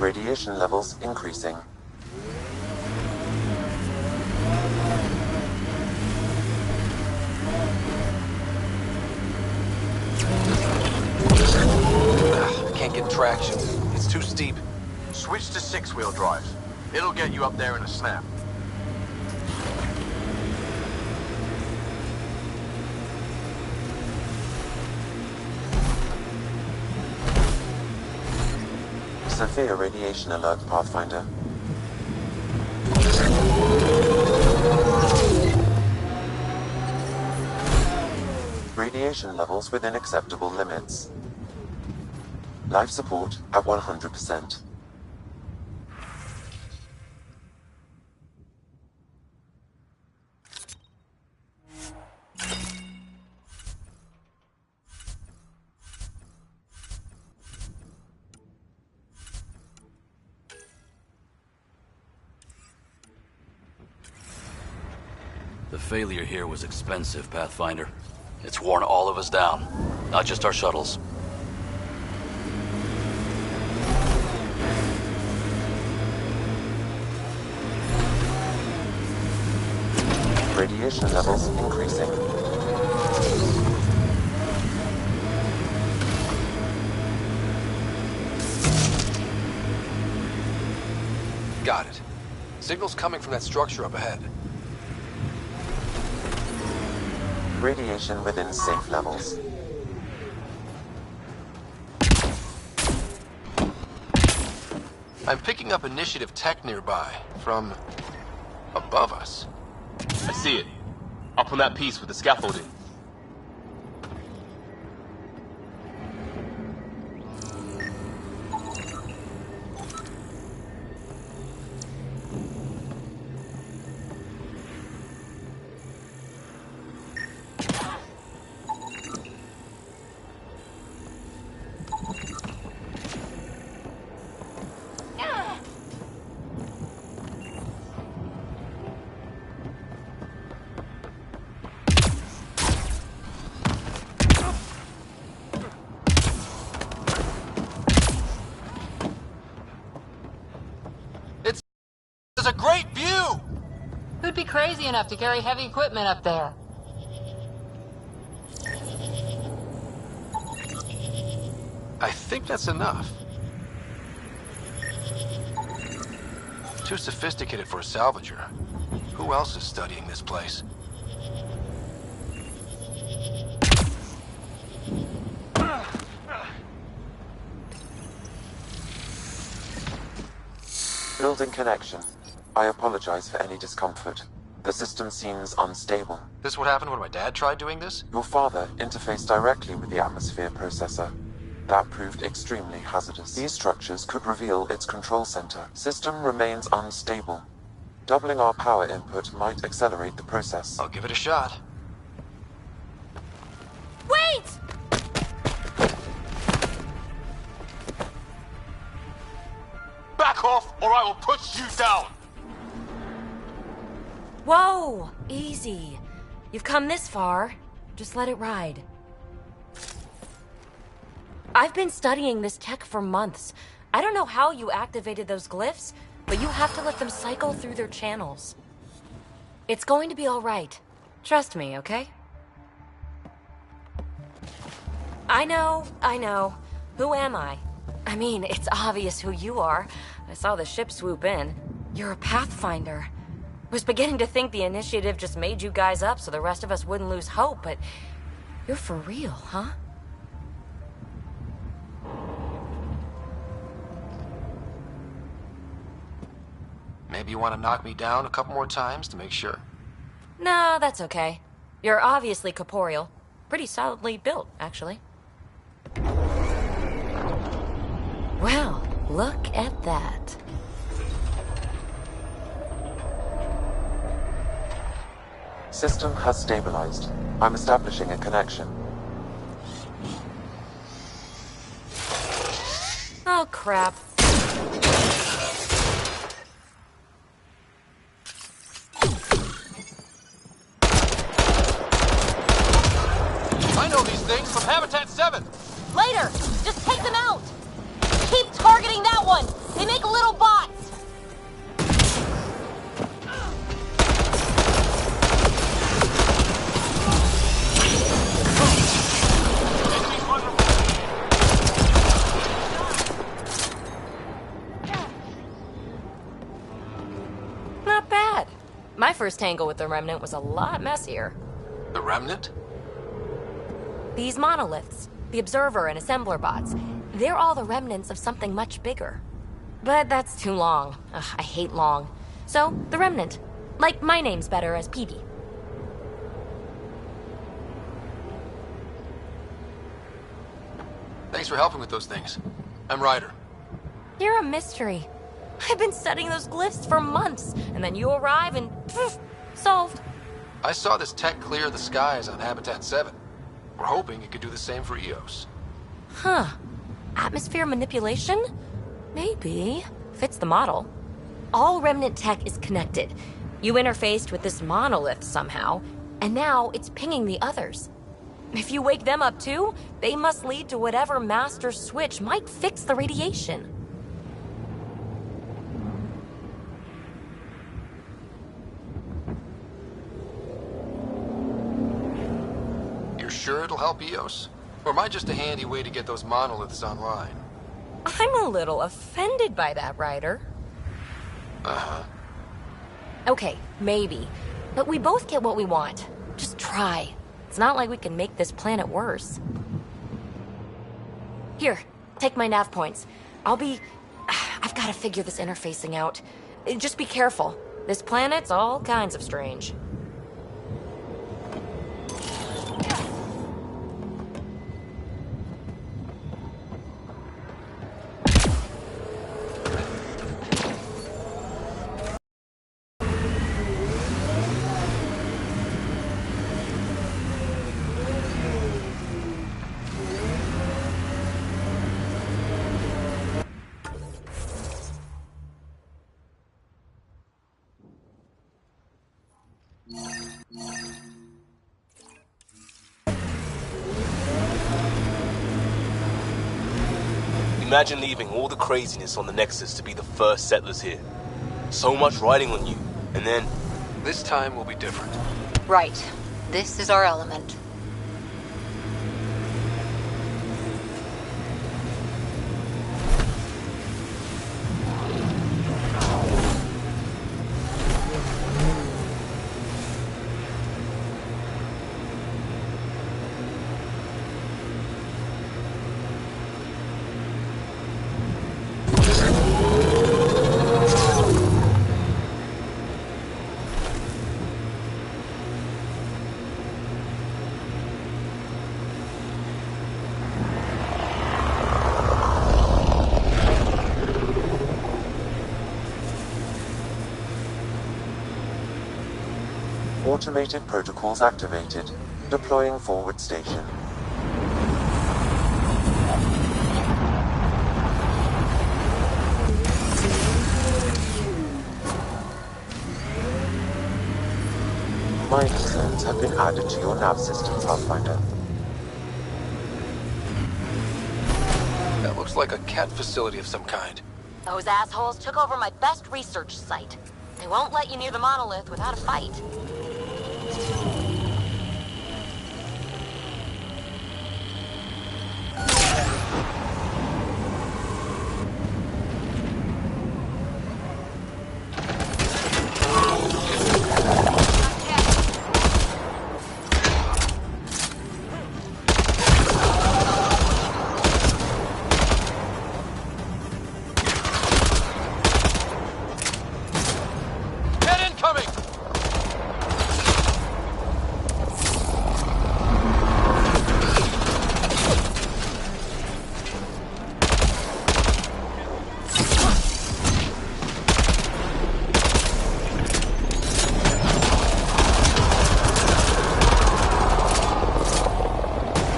Radiation levels increasing. I can't get traction. It's too steep. Switch to six-wheel drive. It'll get you up there in a snap. Severe radiation alert, Pathfinder. Radiation levels within acceptable limits. Life support at 100%. The failure here was expensive, Pathfinder. It's worn all of us down, not just our shuttles. Radiation levels increasing. Got it. Signal's coming from that structure up ahead. Radiation within safe levels. I'm picking up initiative tech nearby, from above us. I see it. Up on that piece with the scaffolding. It's a great view! Who'd be crazy enough to carry heavy equipment up there? I think that's enough. Too sophisticated for a salvager. Who else is studying this place? Building connection. I apologize for any discomfort. The system seems unstable. This what happened when my dad tried doing this? Your father interfaced directly with the atmosphere processor. That proved extremely hazardous. These structures could reveal its control center. System remains unstable. Doubling our power input might accelerate the process. I'll give it a shot. Wait! Back off, or I will put you down! Whoa! Easy. You've come this far. Just let it ride. I've been studying this tech for months. I don't know how you activated those glyphs, but you have to let them cycle through their channels. It's going to be all right. Trust me, okay? I know. Who am I? I mean, it's obvious who you are. I saw the ship swoop in. You're a Pathfinder. Was beginning to think the initiative just made you guys up so the rest of us wouldn't lose hope, but you're for real, huh? Maybe you want to knock me down a couple more times to make sure? No, that's okay. You're obviously corporeal. Pretty solidly built, actually. Well, look at that. System has stabilized. I'm establishing a connection. Oh, crap. I know these things from Habitat 7! Later! Just take them out! Keep targeting that one! They make My first tangle with the Remnant was a lot messier. The Remnant? These monoliths, the Observer and Assembler bots, they're all the remnants of something much bigger. But that's too long. Ugh, I hate long. So, the Remnant. Like, my name's better as Peavy. Thanks for helping with those things. I'm Ryder. You're a mystery. I've been studying those glyphs for months, and then you arrive and poof, solved. I saw this tech clear the skies on Habitat 7. We're hoping it could do the same for EOS. Huh. Atmosphere manipulation? Maybe. Fits the model. All Remnant tech is connected. You interfaced with this monolith somehow, and now it's pinging the others. If you wake them up too, they must lead to whatever master switch might fix the radiation. You're sure it'll help EOS? Or am I just a handy way to get those monoliths online? I'm a little offended by that, Ryder. Uh-huh. Okay, maybe. But we both get what we want. Just try. It's not like we can make this planet worse. Here, take my nav points. I've got to figure this interfacing out. Just be careful. This planet's all kinds of strange. Imagine leaving all the craziness on the Nexus to be the first settlers here. So much riding on you, and then... This time will be different. Right. This is our element. Automated protocols activated. Deploying forward station. Mining zones have been added to your nav system, Pathfinder. That looks like a cat facility of some kind. Those assholes took over my best research site. They won't let you near the monolith without a fight.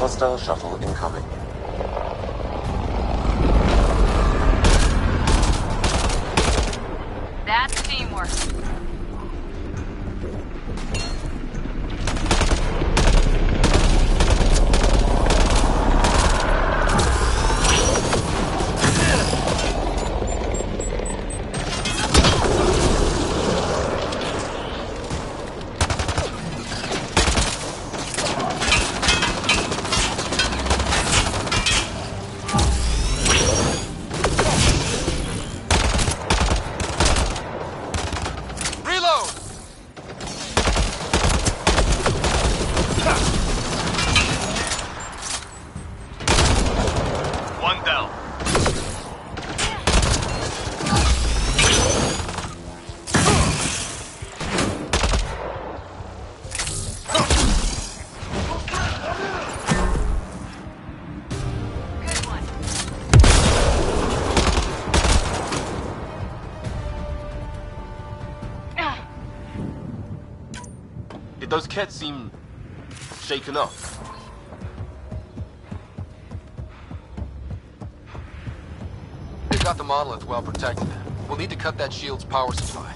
Hostile shuttle incoming. That's teamwork. Those cats seem shaken up. We got the monolith well protected. We'll need to cut that shield's power supply.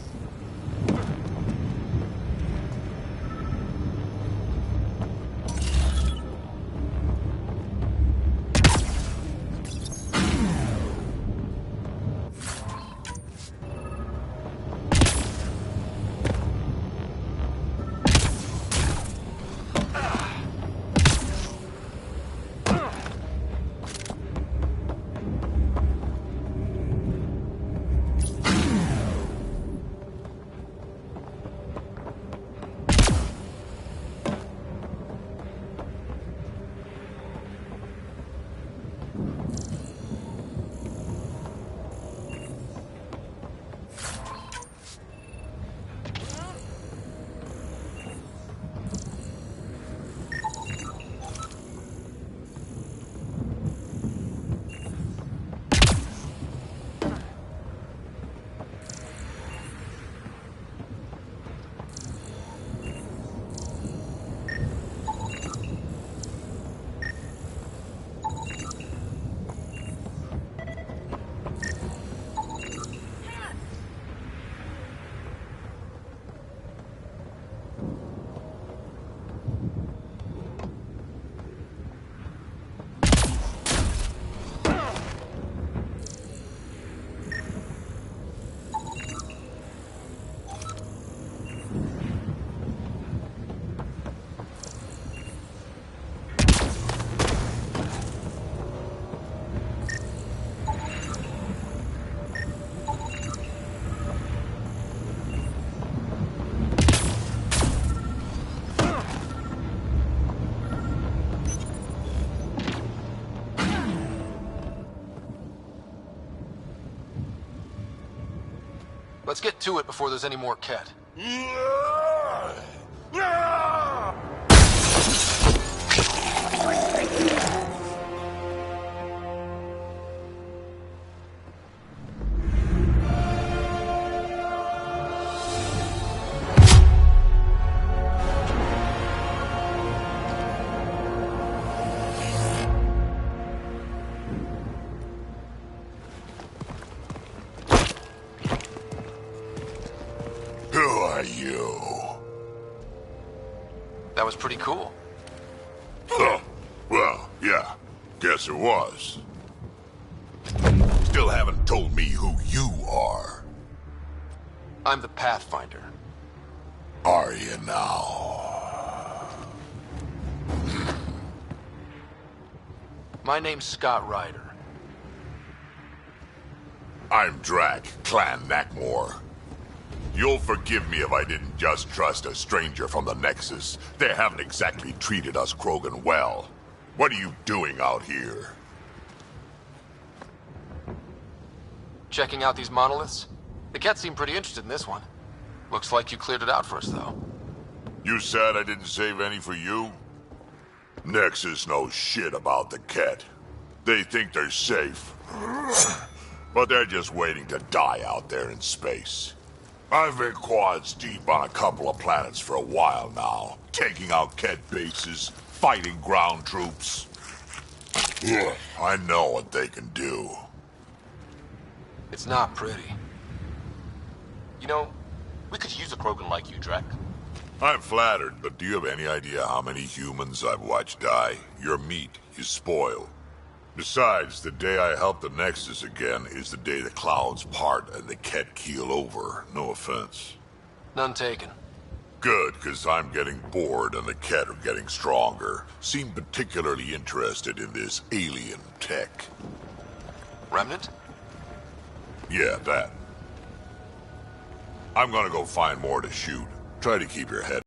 Let's get to it before there's any more Ket. Who are you? That was pretty cool. Huh. Well, yeah. Guess it was. Still haven't told me who you are. I'm the Pathfinder. Are you now? My name's Scott Ryder. I'm Drac, Clan Nakmor. You'll forgive me if I didn't just trust a stranger from the Nexus. They haven't exactly treated us Krogan well. What are you doing out here? Checking out these monoliths? The Ket seem pretty interested in this one. Looks like you cleared it out for us, though. You said I didn't save any for you? Nexus knows shit about the Ket. They think they're safe. But they're just waiting to die out there in space. I've been quads deep on a couple of planets for a while now, taking out Ket bases, fighting ground troops. Ugh, I know what they can do. It's not pretty. You know, we could use a Krogan like you, Drac. I'm flattered, but do you have any idea how many humans I've watched die? Your meat is spoiled. Besides, the day I help the Nexus again is the day the clouds part and the Ket keel over. No offense. None taken. Good, because I'm getting bored and the Ket are getting stronger. Seem particularly interested in this alien tech. Remnant? Yeah, that. I'm gonna go find more to shoot. Try to keep your head.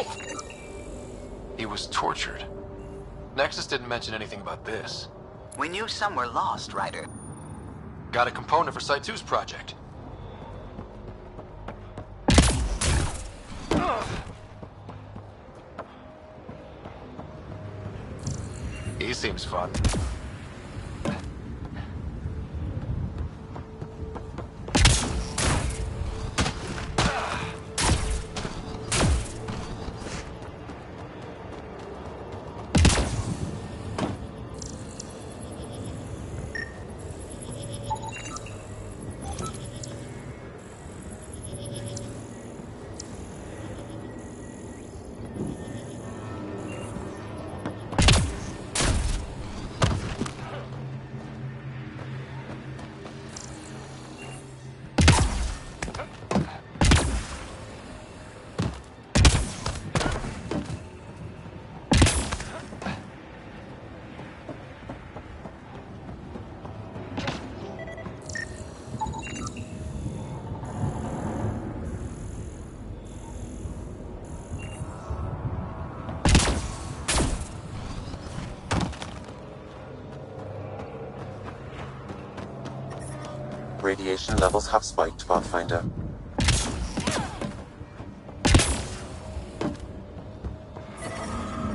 life. He was tortured. Nexus didn't mention anything about this. We knew some were lost, Ryder. Got a component for Site 2's project. He seems fun. Radiation levels have spiked, Pathfinder.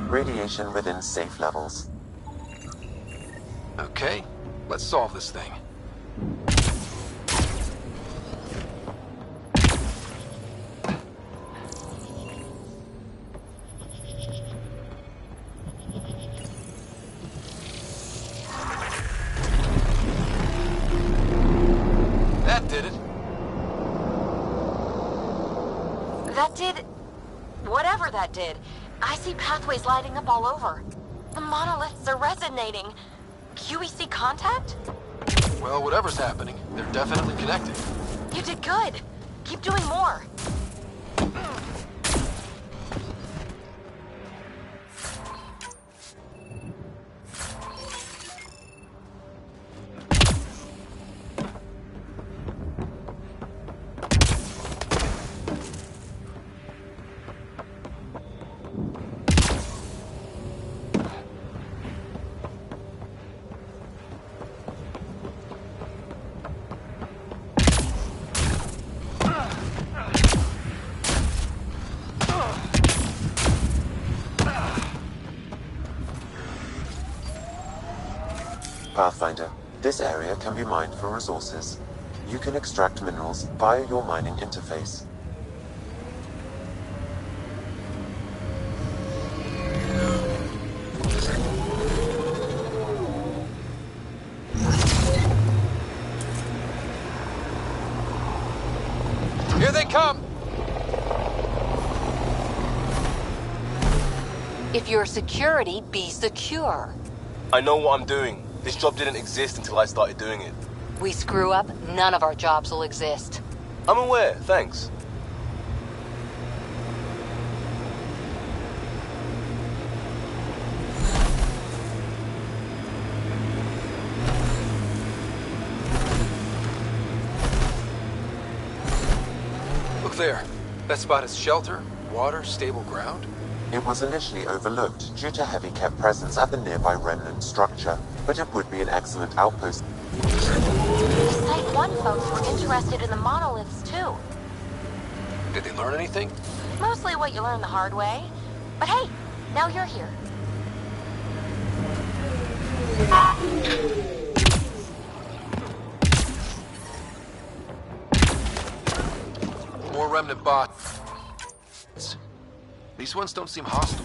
Radiation within safe levels. Okay, let's solve this thing. That did it. That did... whatever that did. I see pathways lighting up all over. The monoliths are resonating. QEC contact? Well, whatever's happening, they're definitely connected. You did good. Keep doing more. Pathfinder, this area can be mined for resources. You can extract minerals via your mining interface. Here they come! If you're security, be secure. I know what I'm doing. This job didn't exist until I started doing it. We screw up, none of our jobs will exist. I'm aware, thanks. Look there. That spot is shelter, water, stable ground. It was initially overlooked due to heavy kept presence at the nearby remnant structure, but it would be an excellent outpost. The Site 1 folks were interested in the monoliths too. Did they learn anything? Mostly what you learn the hard way. But hey, now you're here. More remnant bots. These ones don't seem hostile.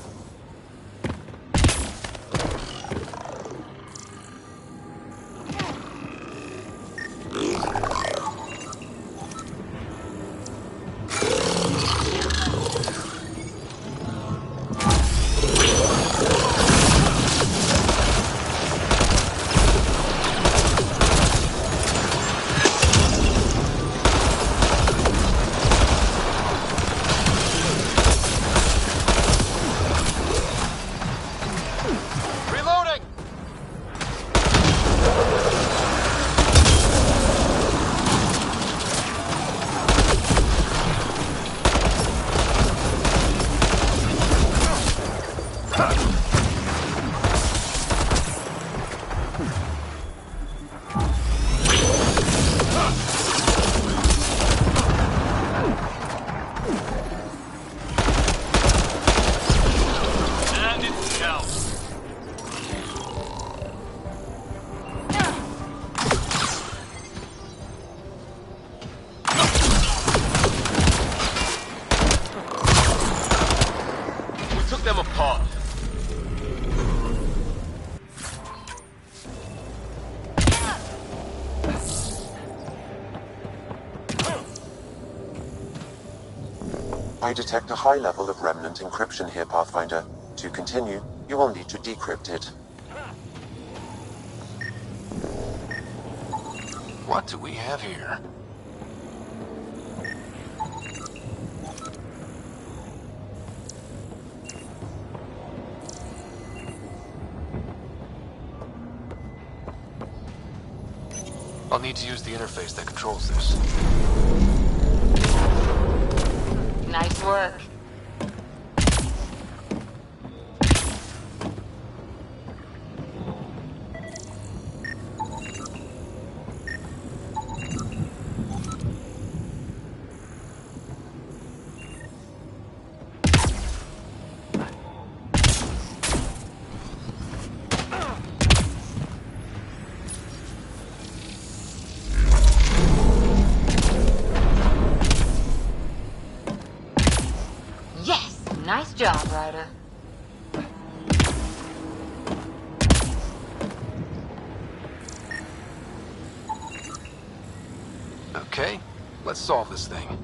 Them apart. I detect a high level of remnant encryption here, Pathfinder. To continue, you will need to decrypt it. What do we have here? I'll need to use the interface that controls this. Nice work. Nice job, Ryder. Okay, let's solve this thing.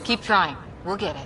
Keep trying. We'll get it.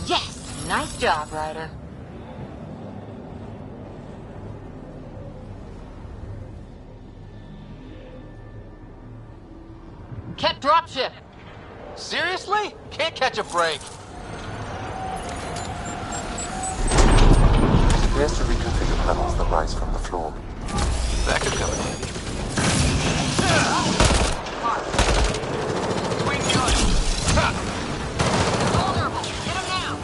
Yes! Nice job, Ryder. Ket dropship! Seriously? Can't catch a break. Appears to reconfigure panels that rise from the floor. That could come in handy. Twin gun! Vulnerable! Hit him now!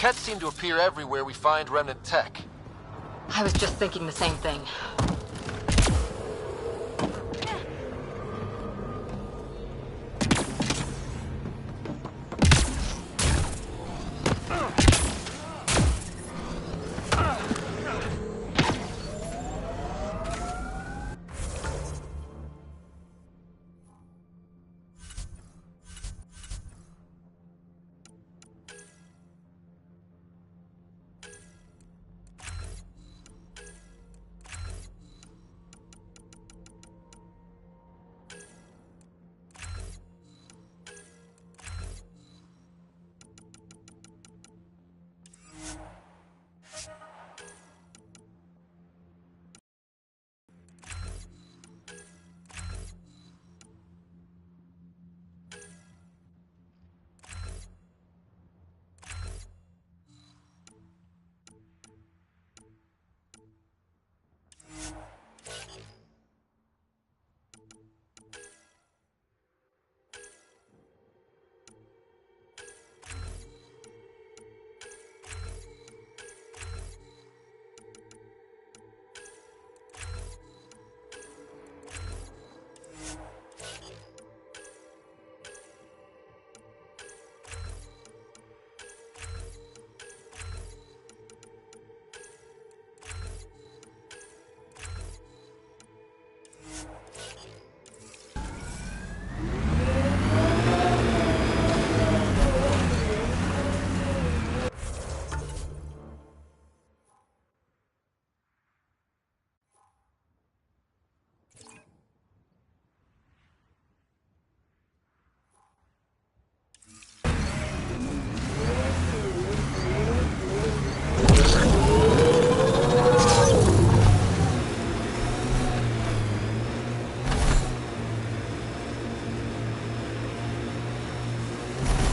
Kett seem to appear everywhere we find remnant tech. I was just thinking the same thing.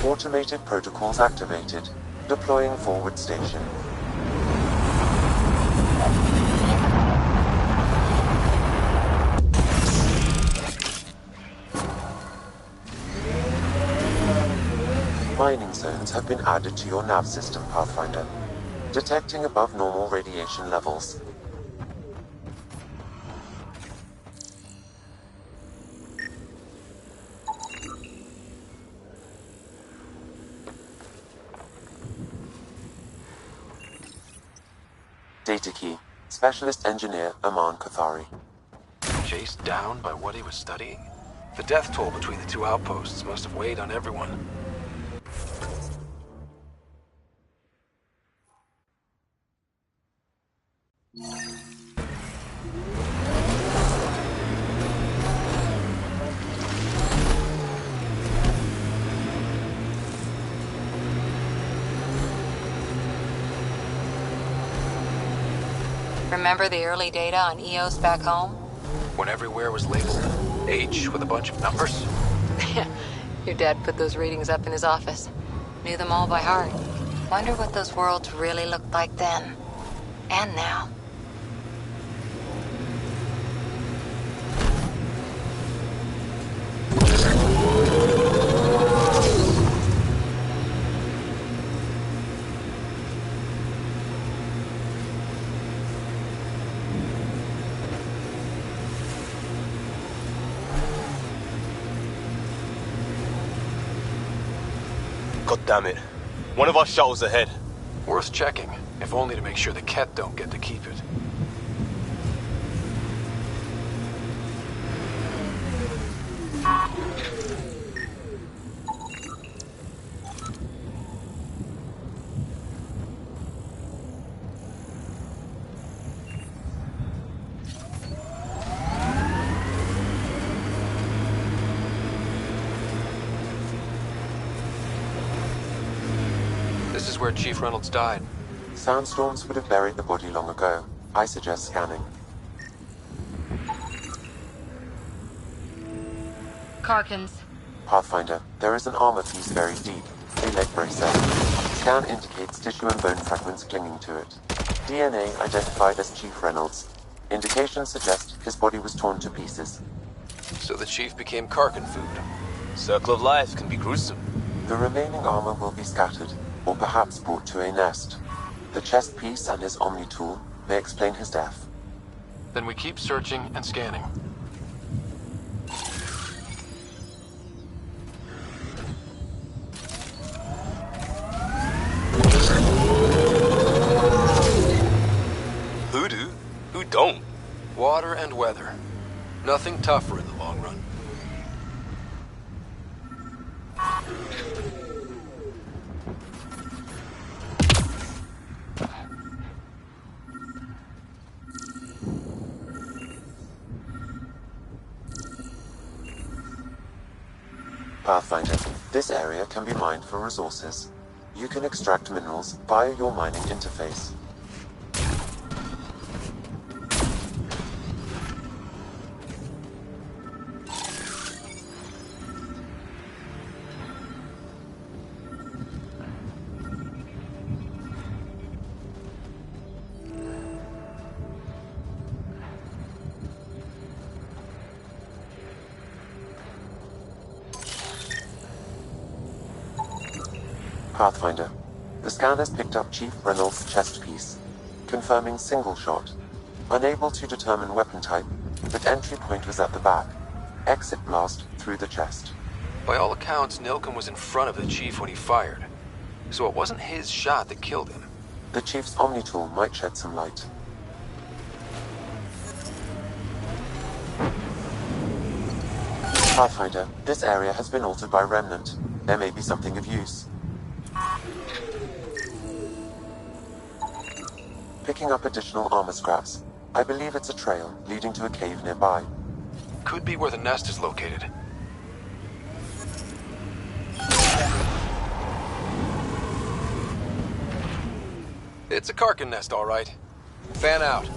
Automated protocols activated. Deploying forward station. Mining zones have been added to your nav system, Pathfinder. Detecting above normal radiation levels. Data key. Specialist Engineer Aman Kathari. Chased down by what he was studying? The death toll between the two outposts must have weighed on everyone. Remember the early data on EOS back home? When everywhere was labeled H with a bunch of numbers? Your dad put those readings up in his office. Knew them all by heart. Wonder what those worlds really looked like then. And now. God damn it. One of our shuttles ahead. Worth checking, if only to make sure the Kett don't get to keep it. This is where Chief Reynolds died. Soundstorms would have buried the body long ago. I suggest scanning. Karkins. Pathfinder, there is an armor piece buried deep. A leg bracer. Scan indicates tissue and bone fragments clinging to it. DNA identified as Chief Reynolds. Indications suggest his body was torn to pieces. So the Chief became Karkin food. Circle of life can be gruesome. The remaining armor will be scattered. or perhaps brought to a nest. The chest piece and his Omni tool may explain his death. Then we keep searching and scanning. Who do? Who don't? Water and weather. Nothing tougher in the long run. Pathfinder, this area can be mined for resources. You can extract minerals via your mining interface. Pathfinder, the scan has picked up Chief Reynolds' chest piece, confirming single shot. Unable to determine weapon type, but entry point was at the back. Exit blast through the chest. By all accounts, Nilken was in front of the Chief when he fired. So it wasn't his shot that killed him. The Chief's Omni tool might shed some light. Pathfinder, this area has been altered by Remnant. There may be something of use. Picking up additional armor scraps. I believe it's a trail leading to a cave nearby. Could be where the nest is located. It's a Karkin nest, all right. Fan out.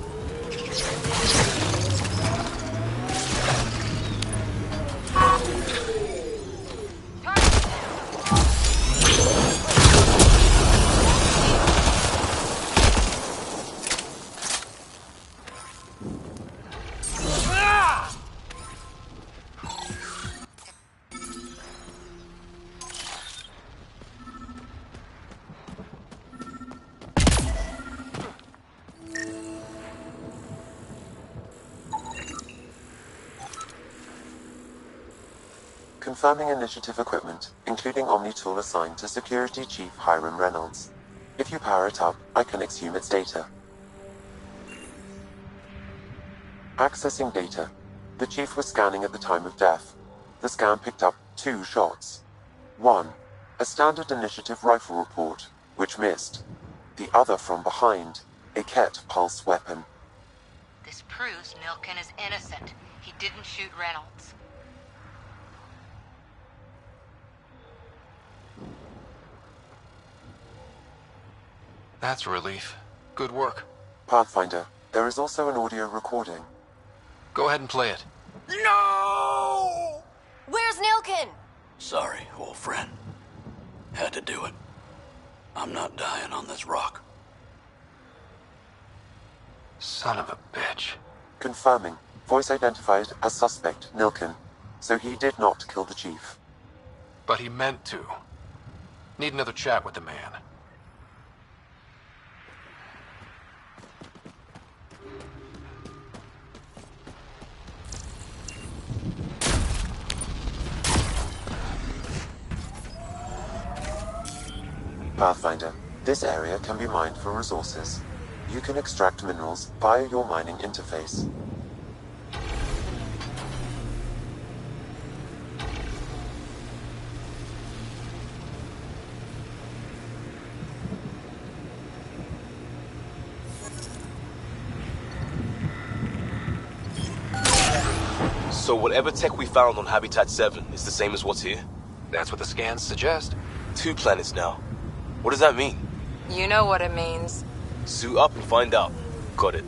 Confirming initiative equipment, including Omni tool assigned to Security Chief Hiram Reynolds. If you power it up, I can exhume its data. Accessing data. The Chief was scanning at the time of death. The scan picked up 2 shots. 1. A standard initiative rifle report, which missed. The other from behind, a Ket pulse weapon. This proves Nilken is innocent. He didn't shoot Reynolds. That's a relief. Good work. Pathfinder, there is also an audio recording. Go ahead and play it. No! Where's Nilken? Sorry, old friend. Had to do it. I'm not dying on this rock. Son of a bitch. Confirming. Voice identified as suspect Nilken, so he did not kill the Chief. But he meant to. Need another chat with the man. Pathfinder, this area can be mined for resources. You can extract minerals via your mining interface. So whatever tech we found on Habitat 7 is the same as what's here? That's what the scans suggest. 2 planets now. What does that mean? You know what it means. Suit up and find out. Got it.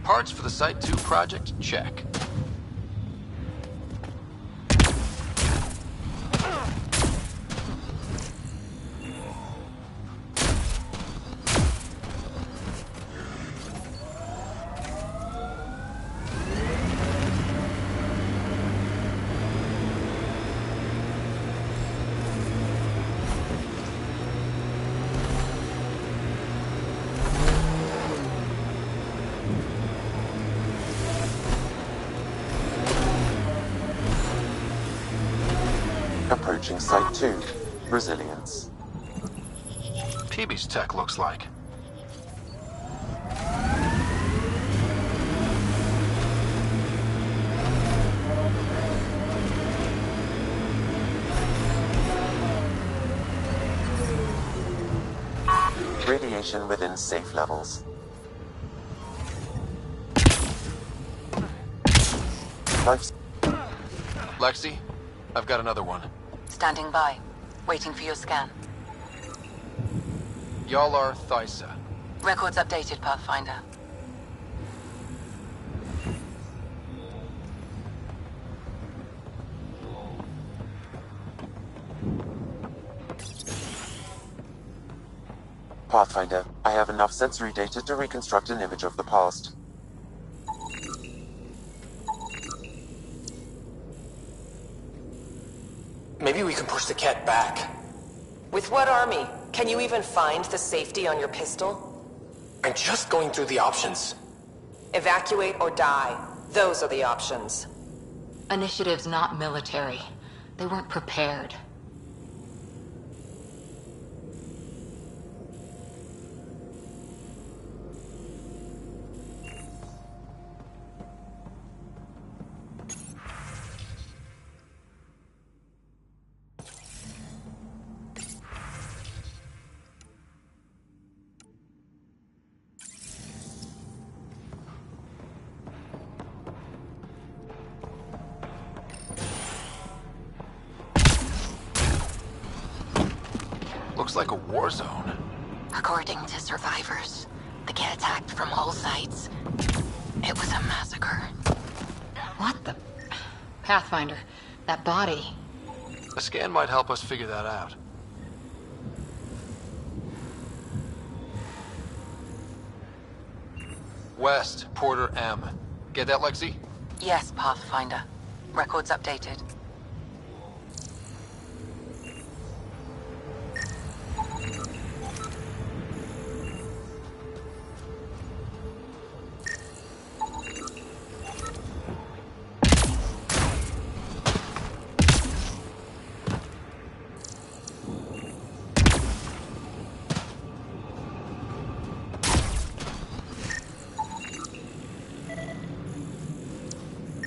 Parts for the Site 2 project? Check. Approaching Site 2. Resilience. PB's tech looks like. Radiation within safe levels. Life. Lexi, I've got another one. Standing by. Waiting for your scan. Y'all are Thysa. Records updated, Pathfinder. Pathfinder, I have enough sensory data to reconstruct an image of the past. Maybe we can push the cat back. With what army? Can you even find the safety on your pistol? I'm just going through the options. Evacuate or die. Those are the options. Initiative's not military. They weren't prepared. Looks like a war zone. According to survivors, the get attacked from all sides. It was a massacre. What the... Pathfinder, that body... A scan might help us figure that out. West, Porter M. Get that, Lexi? Yes, Pathfinder. Records updated.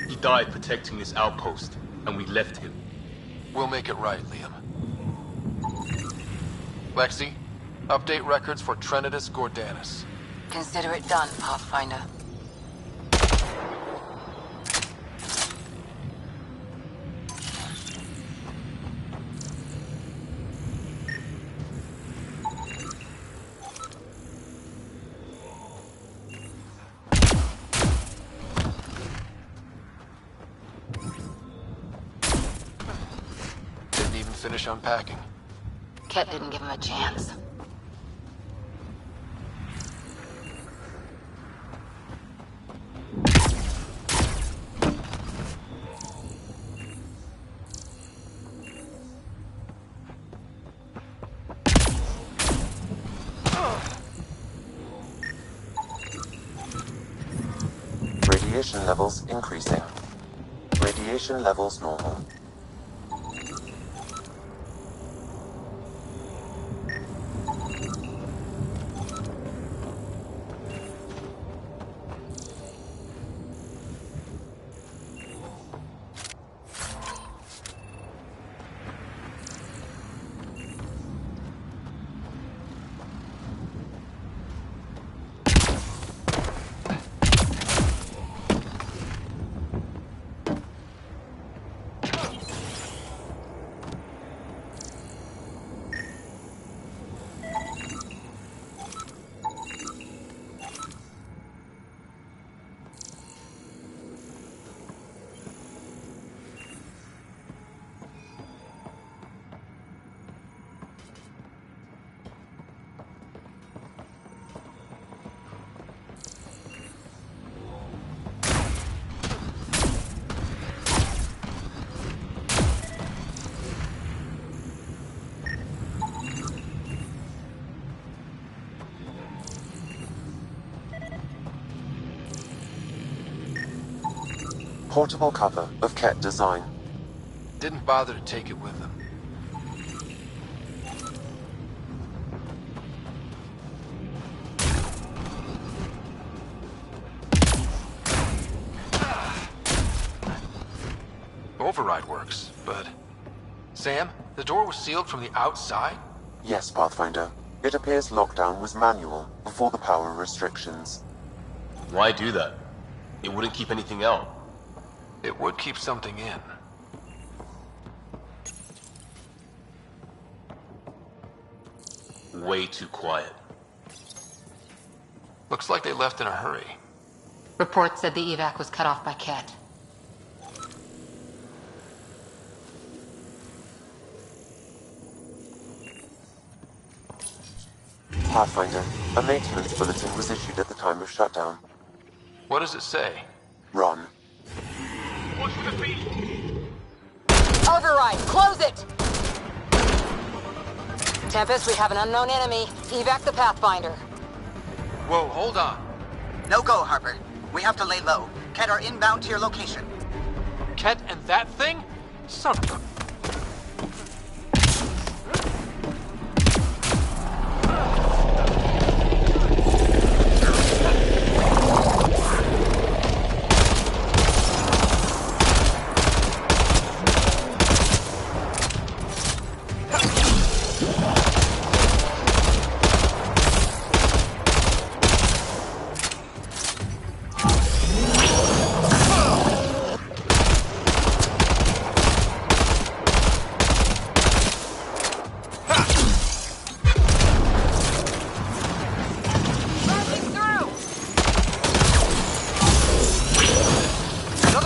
He died protecting this outpost, and we left him. We'll make it right, Liam. Lexi, update records for Trinitas Gordanis. Consider it done, Pathfinder. Didn't even finish unpacking. Ket didn't give him a chance. Radiation levels increasing. Radiation levels normal. portable cover of Ket design. Didn't bother to take it with them. Override works, but... Sam, the door was sealed from the outside? Yes, Pathfinder. It appears lockdown was manual before the power restrictions. Why do that? It wouldn't keep anything out. It would keep something in. Way too quiet. Looks like they left in a hurry. Reports said the evac was cut off by Ket. Pathfinder, a maintenance bulletin was issued at the time of shutdown. What does it say? Run. Override, close it! Tempest, we have an unknown enemy. Evac the Pathfinder. Whoa, hold on. No go, Harper. We have to lay low. Ket are inbound to your location. Ket and that thing? Son of a...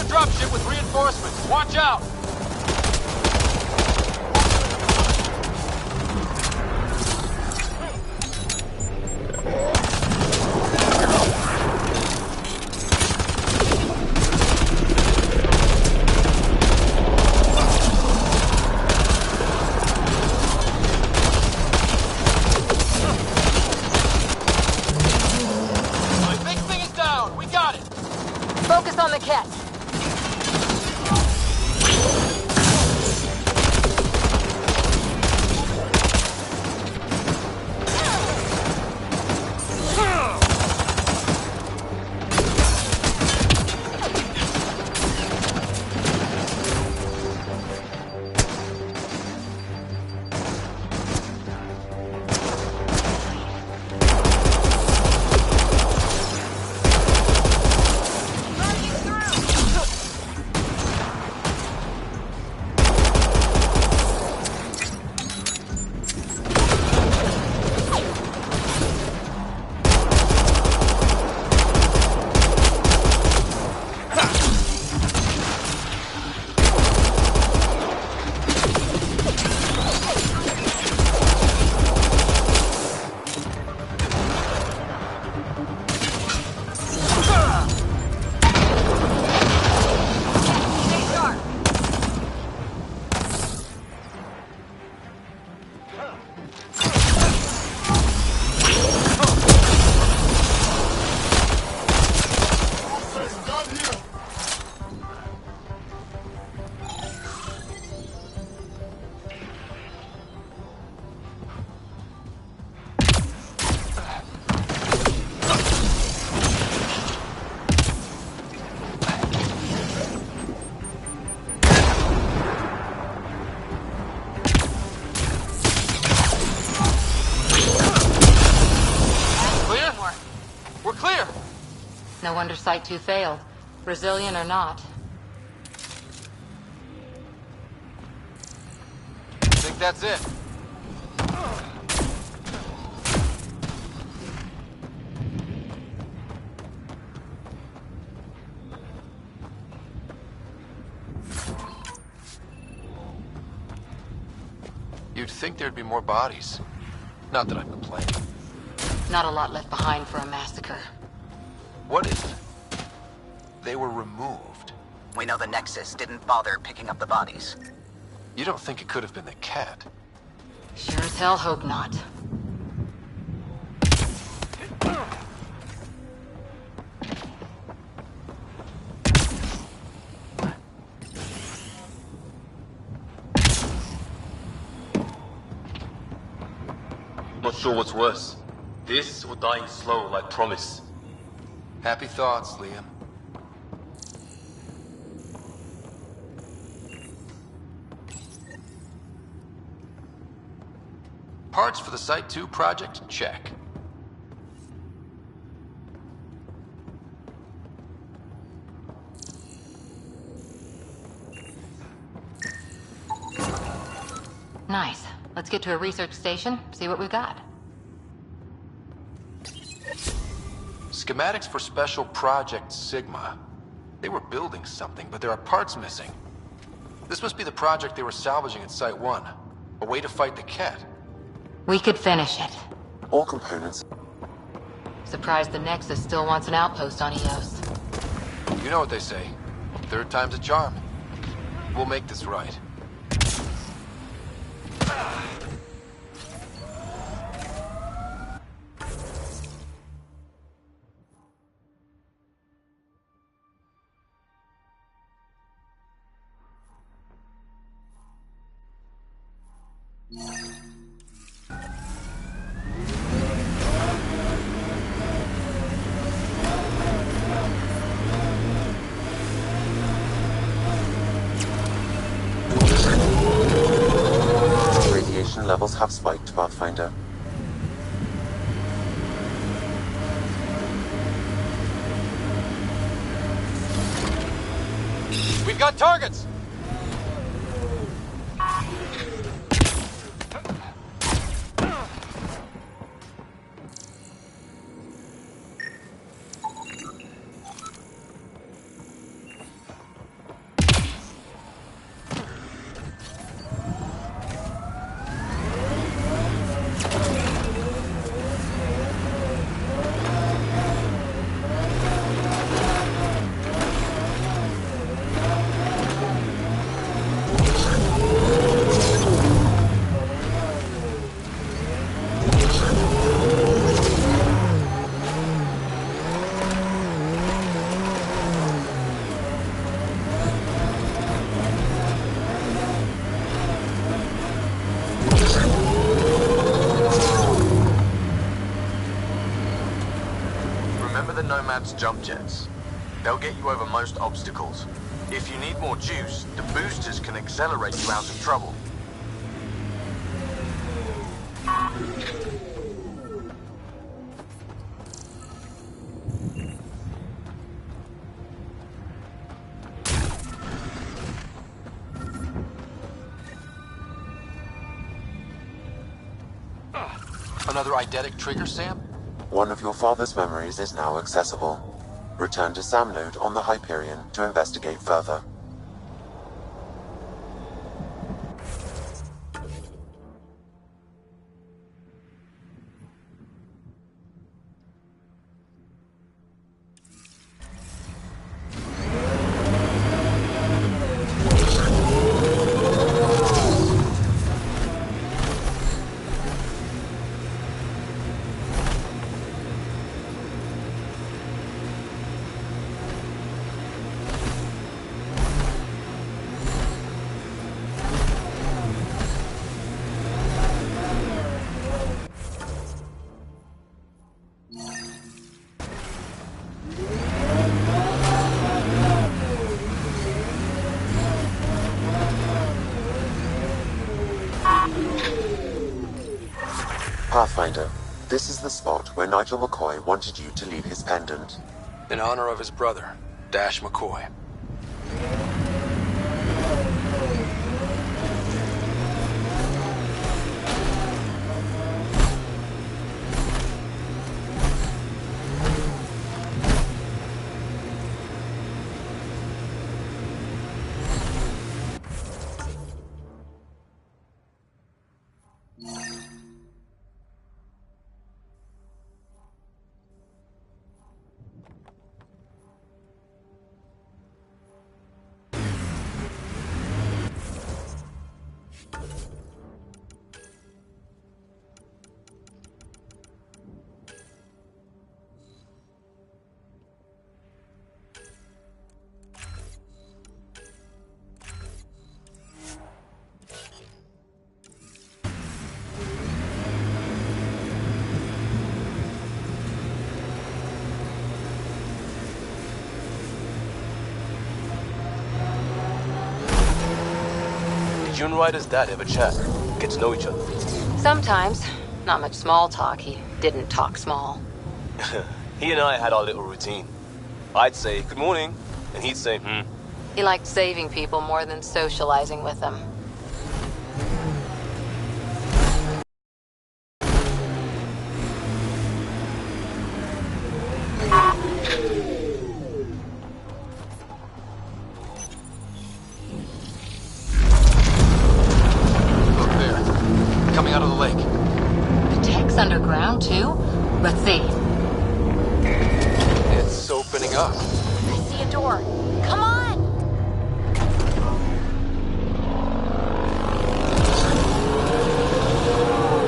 Dropship with reinforcements. Watch out! My big thing is down. We got it. Focus on the Ket. No wonder Site 2 failed. Brazilian or not. Think that's it? You'd think there'd be more bodies. Not that I'm complaining. Not a lot left behind for a massacre. What if they were removed? We know the Nexus didn't bother picking up the bodies. You don't think it could have been the cat? Sure as hell hope not. Not sure what's worse. This or dying slow like Promise. Happy thoughts, Liam. Parts for the Site 2 project? Check. Nice. Let's get to a research station, see what we've got. Schematics for Special Project Sigma. They were building something, but there are parts missing. This must be the project they were salvaging at Site 1. A way to fight the Ket. We could finish it. All components. Surprised the Nexus still wants an outpost on Eos. You know what they say. Third time's a charm. We'll make this right. Radiation levels have spiked, Pathfinder. We've got targets! Remember the Nomad's jump jets? They'll get you over most obstacles. If you need more juice, the boosters can accelerate you out of trouble. Another eidetic trigger, Sam? One of your father's memories is now accessible. Return to Sam Node on the Hyperion to investigate further. Pathfinder, this is the spot where Nigel McCoy wanted you to leave his pendant. In honor of his brother, Dash McCoy. Did you and Ryder's dad ever chat? Get to know each other? Sometimes. Not much small talk. He didn't talk small. He and I had our little routine. I'd say, good morning, and he'd say, hmm. He liked saving people more than socializing with them. Look there. Coming out of the lake. The tech's underground, too? Let's see. It's opening up. I see a door. Come on!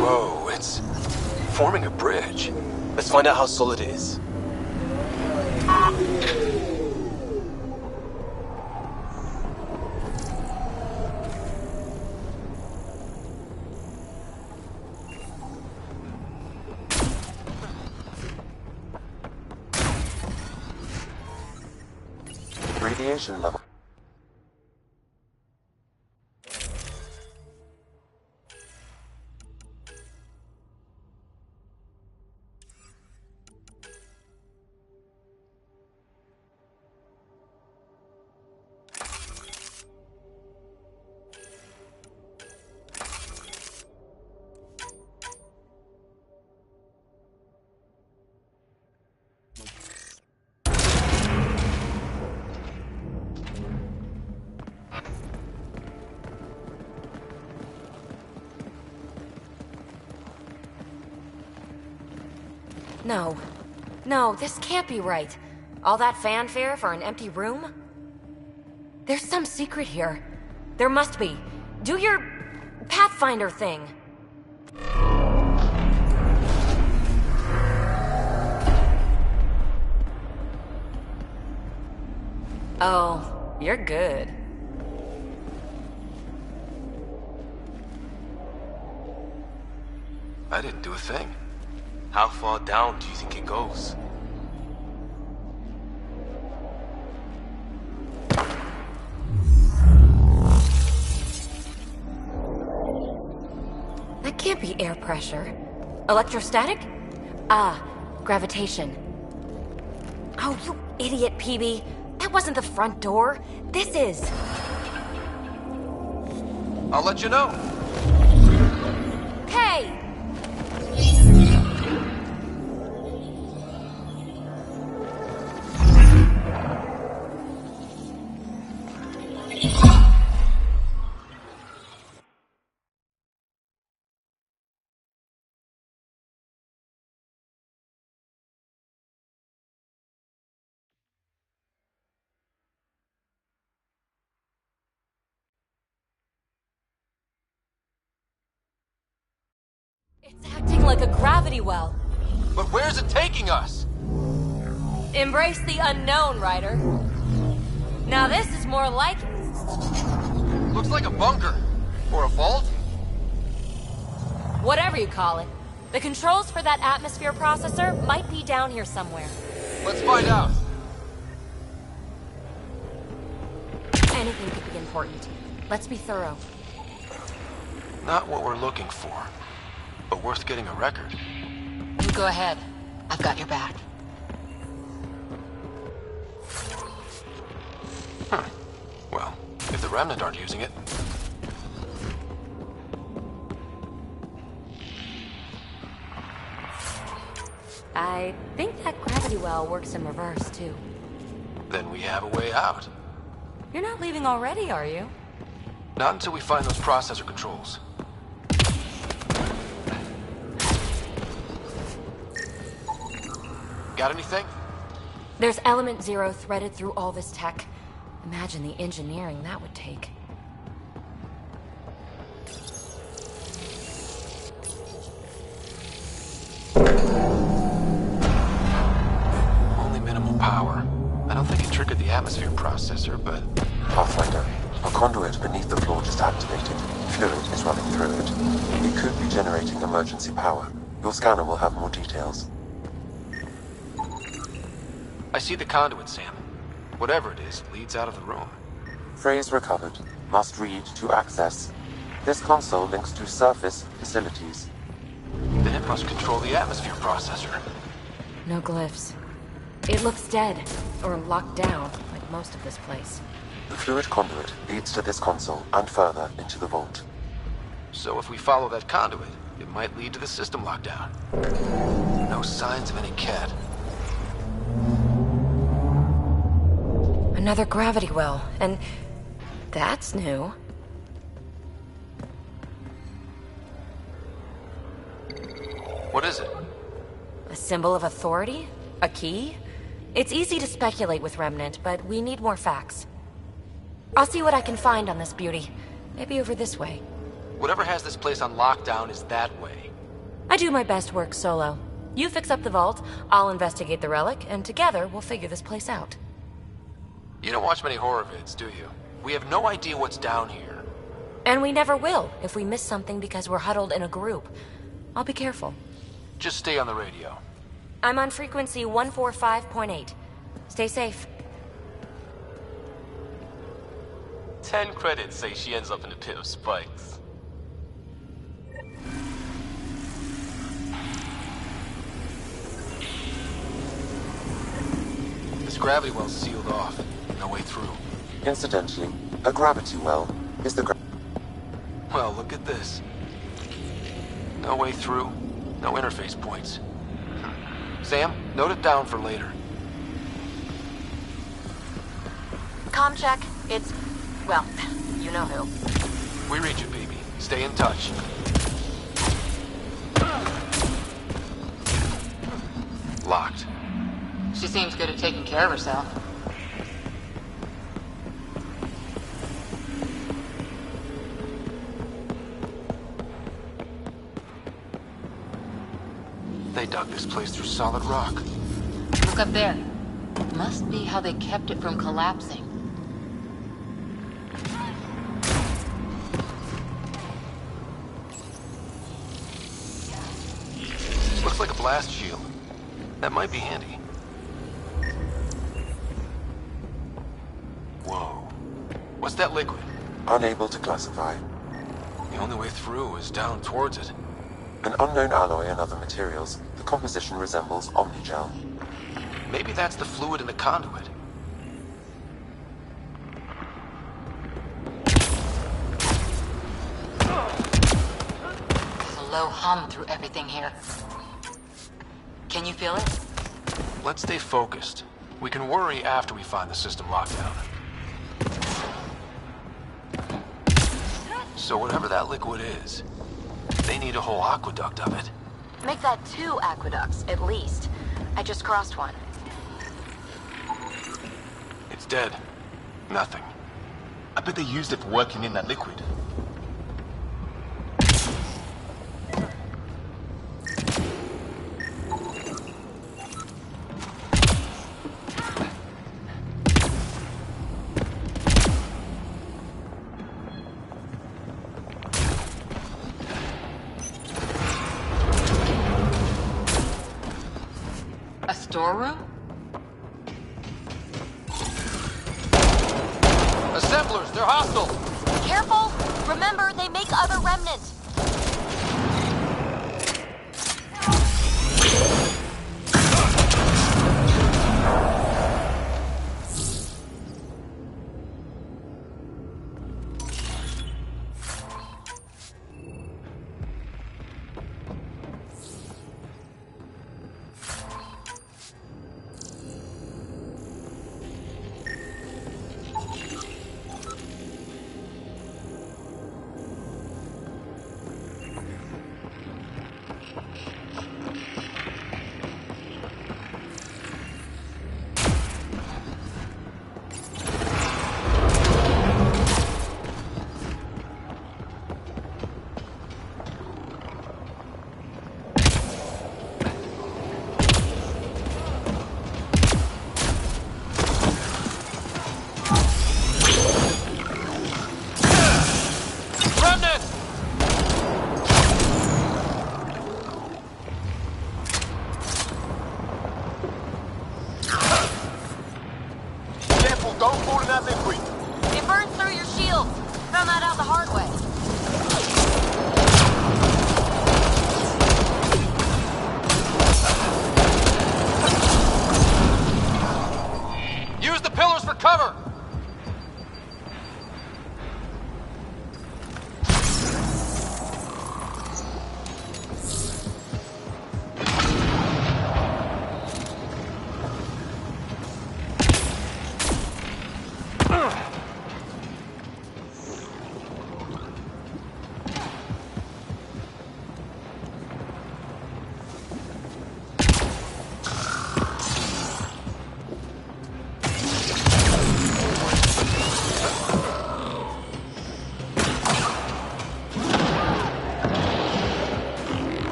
Whoa, it's forming a bridge. Let's find out how solid it is. Radiation level. No. No, this can't be right. All that fanfare for an empty room? There's some secret here. There must be. Do your Pathfinder thing. Oh, you're good. I didn't do a thing. How far down do you think it goes? That can't be air pressure. Electrostatic? Ah, gravitation. Oh, you idiot, PB. That wasn't the front door. This is. I'll let you know. Hey! It's acting like a gravity well. But where's it taking us? Embrace the unknown, Ryder. Now this is more like it. Looks like a bunker. Or a vault. Whatever you call it. The controls for that atmosphere processor might be down here somewhere. Let's find out. Anything could be important. Let's be thorough. Not what we're looking for, but worth getting a record. You go ahead. I've got your back. Huh. Well, if the Remnant aren't using it. I think that gravity well works in reverse, too. Then we have a way out. You're not leaving already, are you? Not until we find those processor controls. Got anything? There's Element Zero threaded through all this tech. Imagine the engineering that would take. Only minimal power. I don't think it triggered the atmosphere processor, but... Pathfinder, a conduit beneath the floor just activated. Fluid is running through it. It could be generating emergency power. Your scanner will have more details. I see the conduit, Sam. Whatever it is, leads out of the room. Phrase recovered. Must read to access. This console links to surface facilities. Then it must control the atmosphere processor. No glyphs. It looks dead, or locked down, like most of this place. The fluid conduit leads to this console and further into the vault. So if we follow that conduit, it might lead to the system lockdown. No signs of any cat. Another gravity well, and that's new. What is it? A symbol of authority? A key? It's easy to speculate with Remnant, but we need more facts. I'll see what I can find on this beauty. Maybe over this way. Whatever has this place on lockdown is that way. I do my best work solo. You fix up the vault, I'll investigate the relic, and together we'll figure this place out. You don't watch many horror vids, do you? We have no idea what's down here. And we never will if we miss something because we're huddled in a group. I'll be careful. Just stay on the radio. I'm on frequency 145.8. Stay safe. 10 credits say she ends up in a pit of spikes. This gravity well's sealed off. No way through. Incidentally, a gravity well is the Well, look at this. No way through. No interface points. Sam, note it down for later. Comm check. It's... well, you know who. We read you, baby. Stay in touch. Locked. She seems good at taking care of herself. They dug this place through solid rock. Look up there. Must be how they kept it from collapsing. Looks like a blast shield. That might be handy. Whoa. What's that liquid? unable to classify. The only way through is down towards it. An unknown alloy and other materials. The composition resembles omnigel. Maybe that's the fluid in the conduit. There's a low hum through everything here. Can you feel it? Let's stay focused. We can worry after we find the system lockdown. So whatever that liquid is, they need a whole aqueduct of it. Make that 2 aqueducts, at least. I just crossed one. It's dead. Nothing. I bet they used it for working in that liquid. A storeroom? Assemblers, they're hostile! Careful! Remember, they make other remnants. Don't fall in that liquid. It burns through your shields.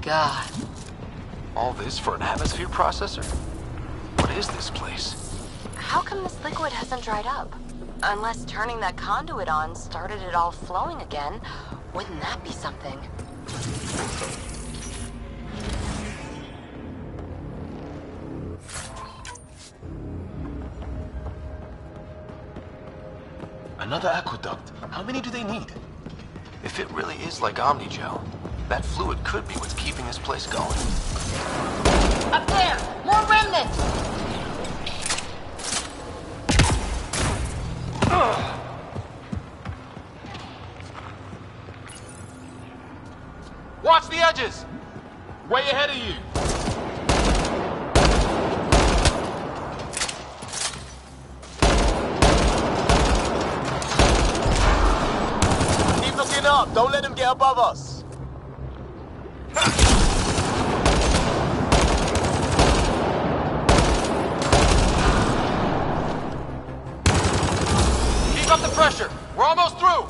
God. All this for an atmosphere processor? What is this place? How come this liquid hasn't dried up? Unless turning that conduit on started it all flowing again. Wouldn't that be something? Another aqueduct. How many do they need? If it really is like Omnigel, that fluid could be what's keeping this place going. Up there! More remnants! Watch the edges! Way ahead of you! Keep looking up. Don't let them get above us. Keep up the pressure! We're almost through!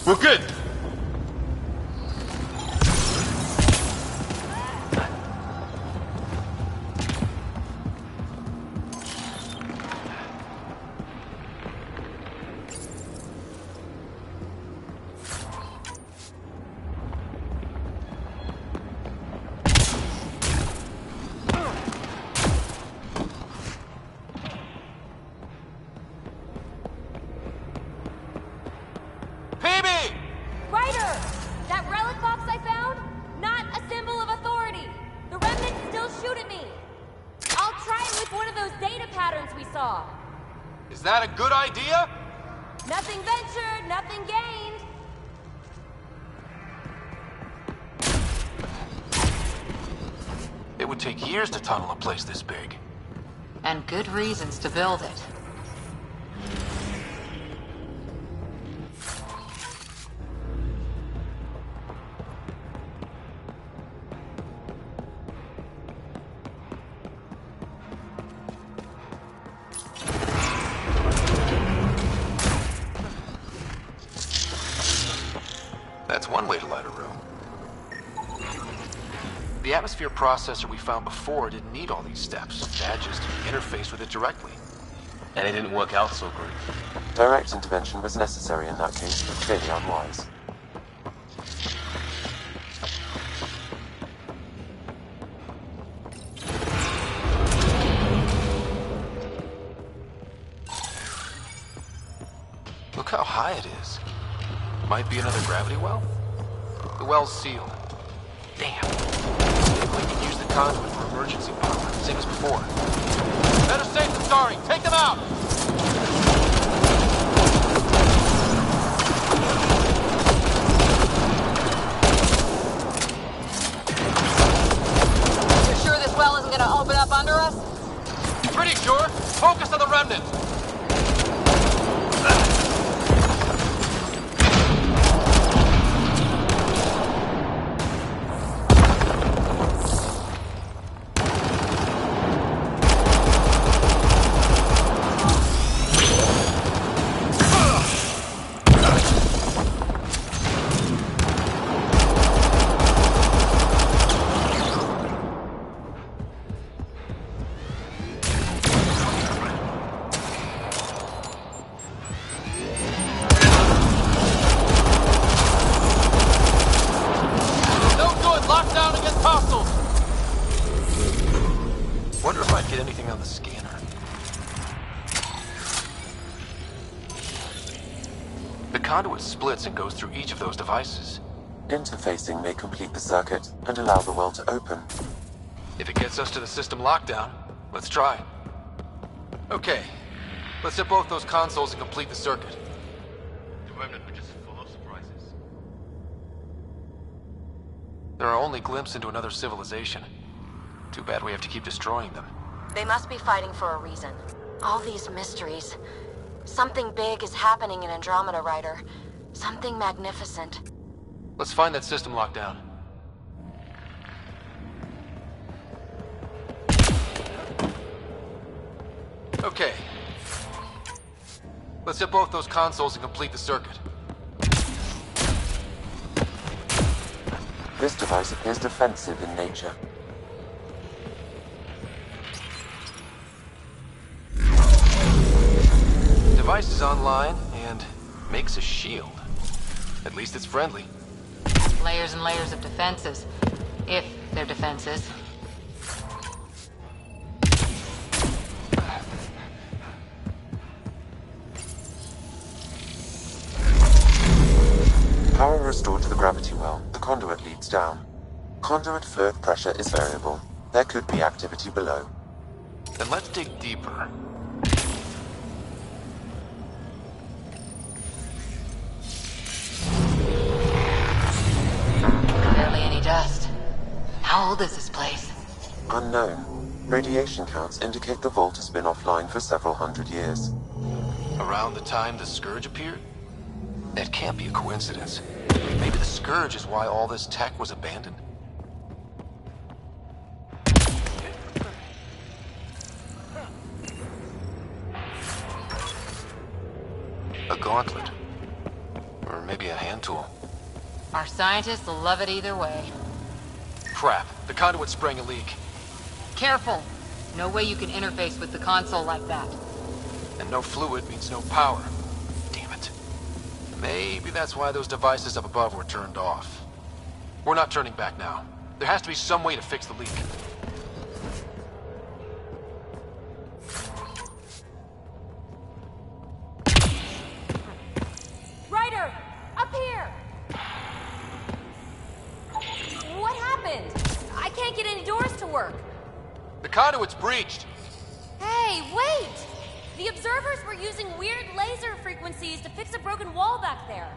We're good! Is that a good idea? Nothing ventured, nothing gained. It would take years to tunnel a place this big. And good reasons to build it. That's one way to light a room. The atmosphere processor we found before didn't need all these steps. Dad just interfaced with it directly. And it didn't work out so great. Direct intervention was necessary in that case, but clearly unwise. Look how high it is. Might be another gravity well? The well's sealed. Damn. We can use the conduit for emergency power, same as before. Better safe than sorry. Take them out! You're sure this well isn't gonna open up under us? Pretty sure. Focus on the remnant. Wonder if I'd get anything on the scanner. The conduit splits and goes through each of those devices. Interfacing may complete the circuit and allow the well to open. If it gets us to the system lockdown, let's try. Okay, let's hit both those consoles and complete the circuit. The remnant were just full of surprises. There are only glimpses into another civilization. Too bad we have to keep destroying them. They must be fighting for a reason. All these mysteries. Something big is happening in Andromeda, Ryder. Something magnificent. Let's find that system lockdown. Okay. Let's hit both those consoles and complete the circuit. This device appears defensive in nature. Device is online and makes a shield. At least it's friendly. Layers and layers of defenses. If they're defenses. Power restored to the gravity well. The conduit leads down. Conduit fluid pressure is variable. There could be activity below. Then let's dig deeper. Barely any dust. How old is this place? Unknown. Radiation counts indicate the vault has been offline for several hundred years. Around the time the Scourge appeared? That can't be a coincidence. Maybe the Scourge is why all this tech was abandoned. A gauntlet. Or maybe a hand tool. Our scientists will love it either way. Crap, the conduit sprang a leak. Careful! No way you can interface with the console like that. And no fluid means no power. Damn it. Maybe that's why those devices up above were turned off. We're not turning back now. There has to be some way to fix the leak. Ryder! Up here! What happened? I can't get any doors to work. The conduit's breached. Hey, wait! The observers were using weird laser frequencies to fix a broken wall back there.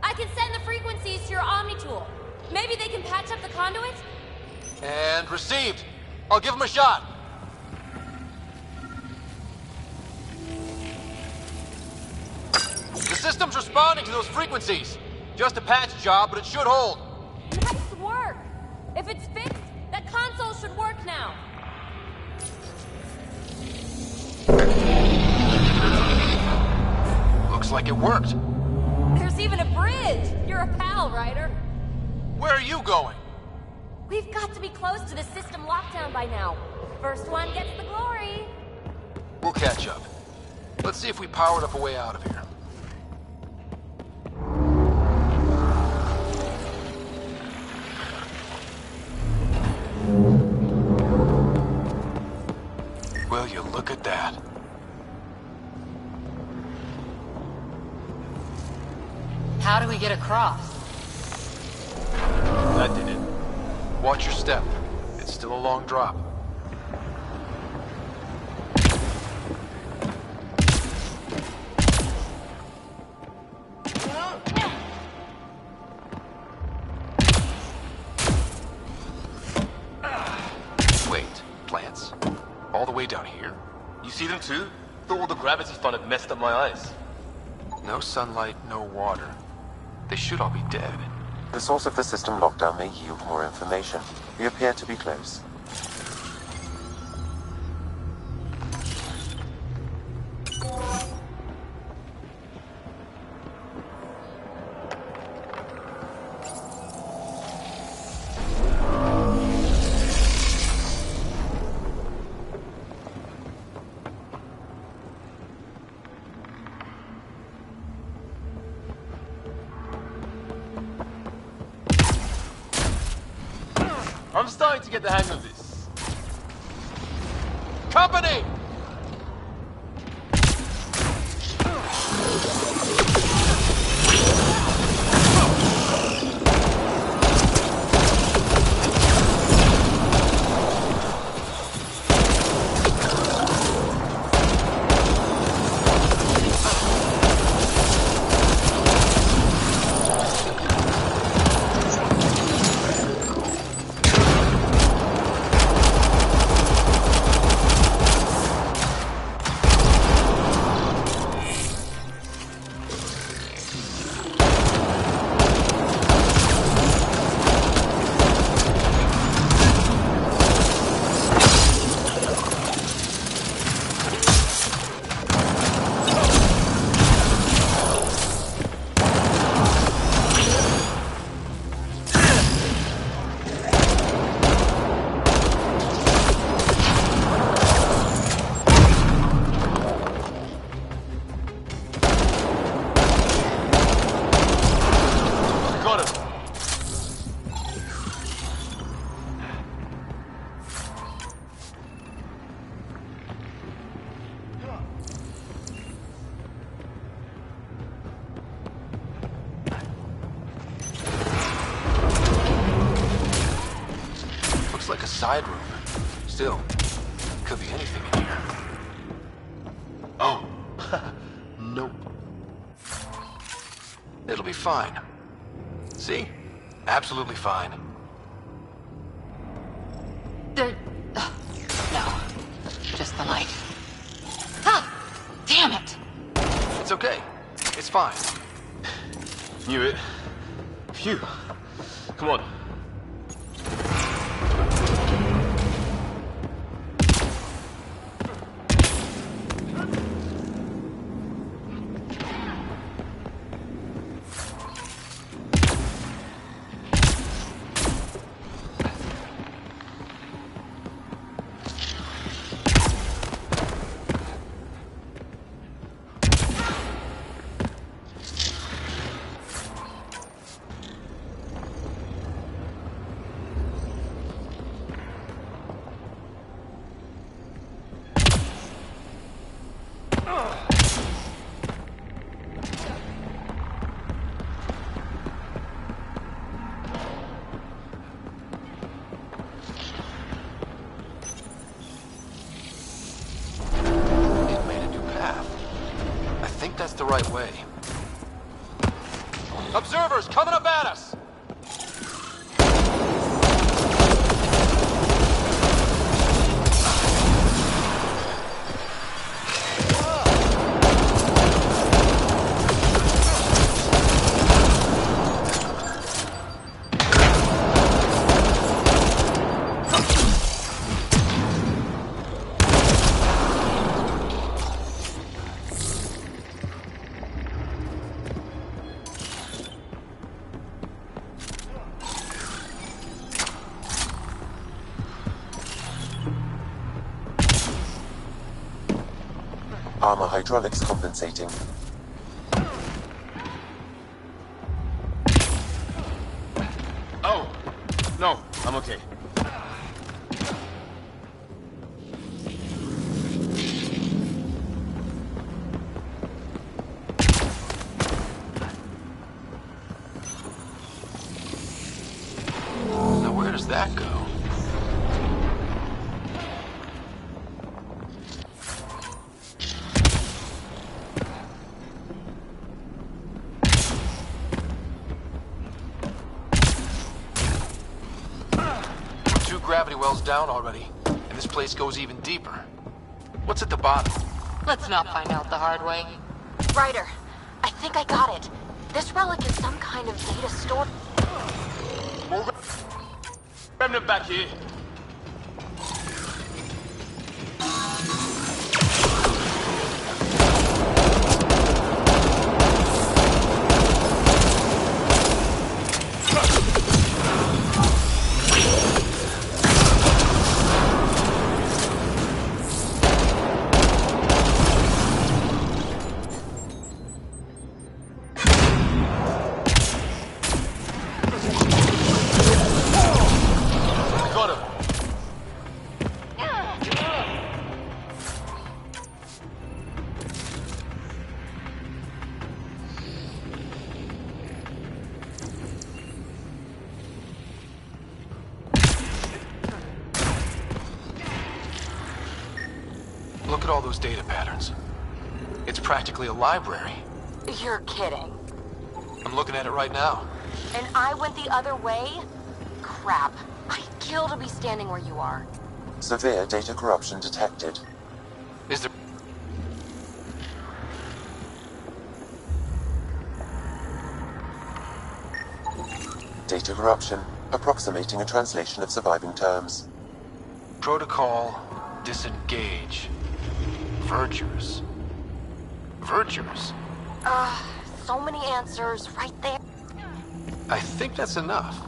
I can send the frequencies to your Omni tool. Maybe they can patch up the conduit? And received. I'll give him a shot. The system's responding to those frequencies. Just a patch job, but it should hold. Nice work! If it's fixed, that console should work now. Looks like it worked. There's even a bridge! You're a pal, Ryder. Where are you going? We've got to be close to the system lockdown by now. First one gets the glory. We'll catch up. Let's see if we powered up a way out of here. Will you look at that? How do we get across? That did it. Watch your step. It's still a long drop. Wait, plants? All the way down here? You see them too? Thought all the gravity fun had messed up my eyes. No sunlight, no water. They should all be dead. The source of the system lockdown may yield more information. We appear to be close. I'm starting to get the hang of this. Company! side room. Still, could be anything in here. Oh. Nope. It'll be fine. See? Absolutely fine. No. Just the light. Ah! Damn it! It's okay. It's fine. Knew it. Phew. Come on. That's the right way. Observers coming up at us! Armor hydraulics compensating. Oh! No, I'm okay. Now where does that go? Gravity well's down already, and this place goes even deeper. What's at the bottom? Let's not find out the hard way. Ryder, I think I got it. This relic is some kind of data store. More remnant back here. Look at all those data patterns. It's practically a library. You're kidding. I'm looking at it right now. And I went the other way? Crap. I'd kill to be standing where you are. Severe data corruption detected. Is there... Data corruption, approximating a translation of surviving terms. Protocol, disengage. Vergers. Vergers? So many answers right there. I think that's enough.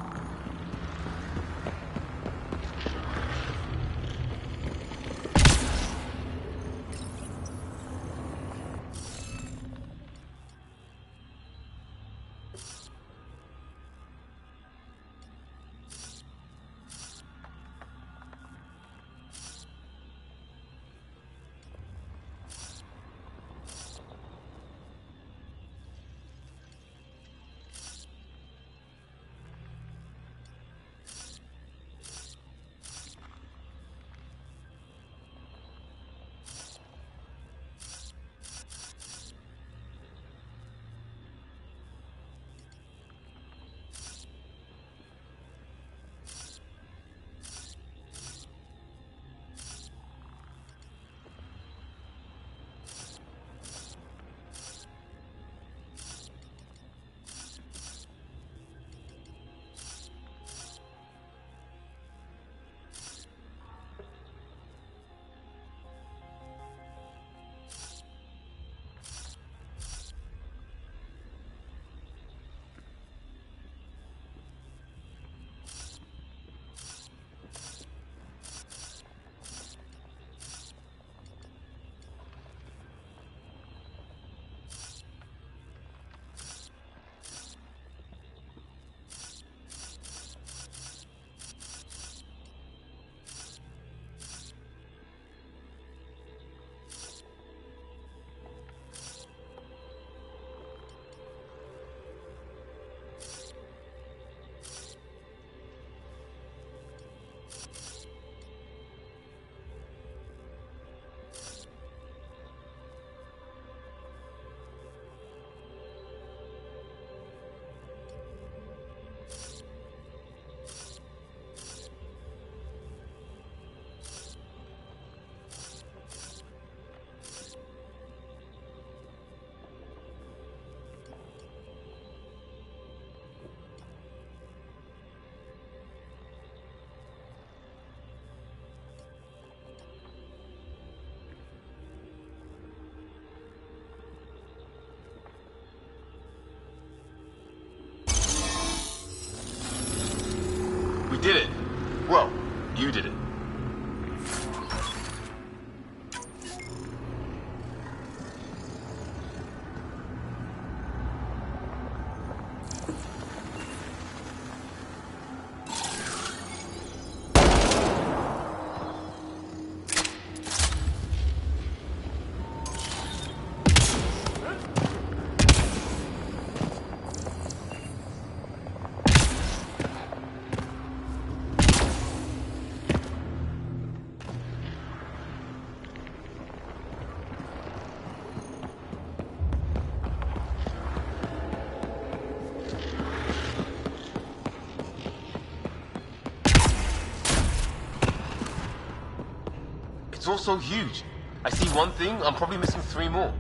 It's all so huge. I see one thing, I'm probably missing 3 more.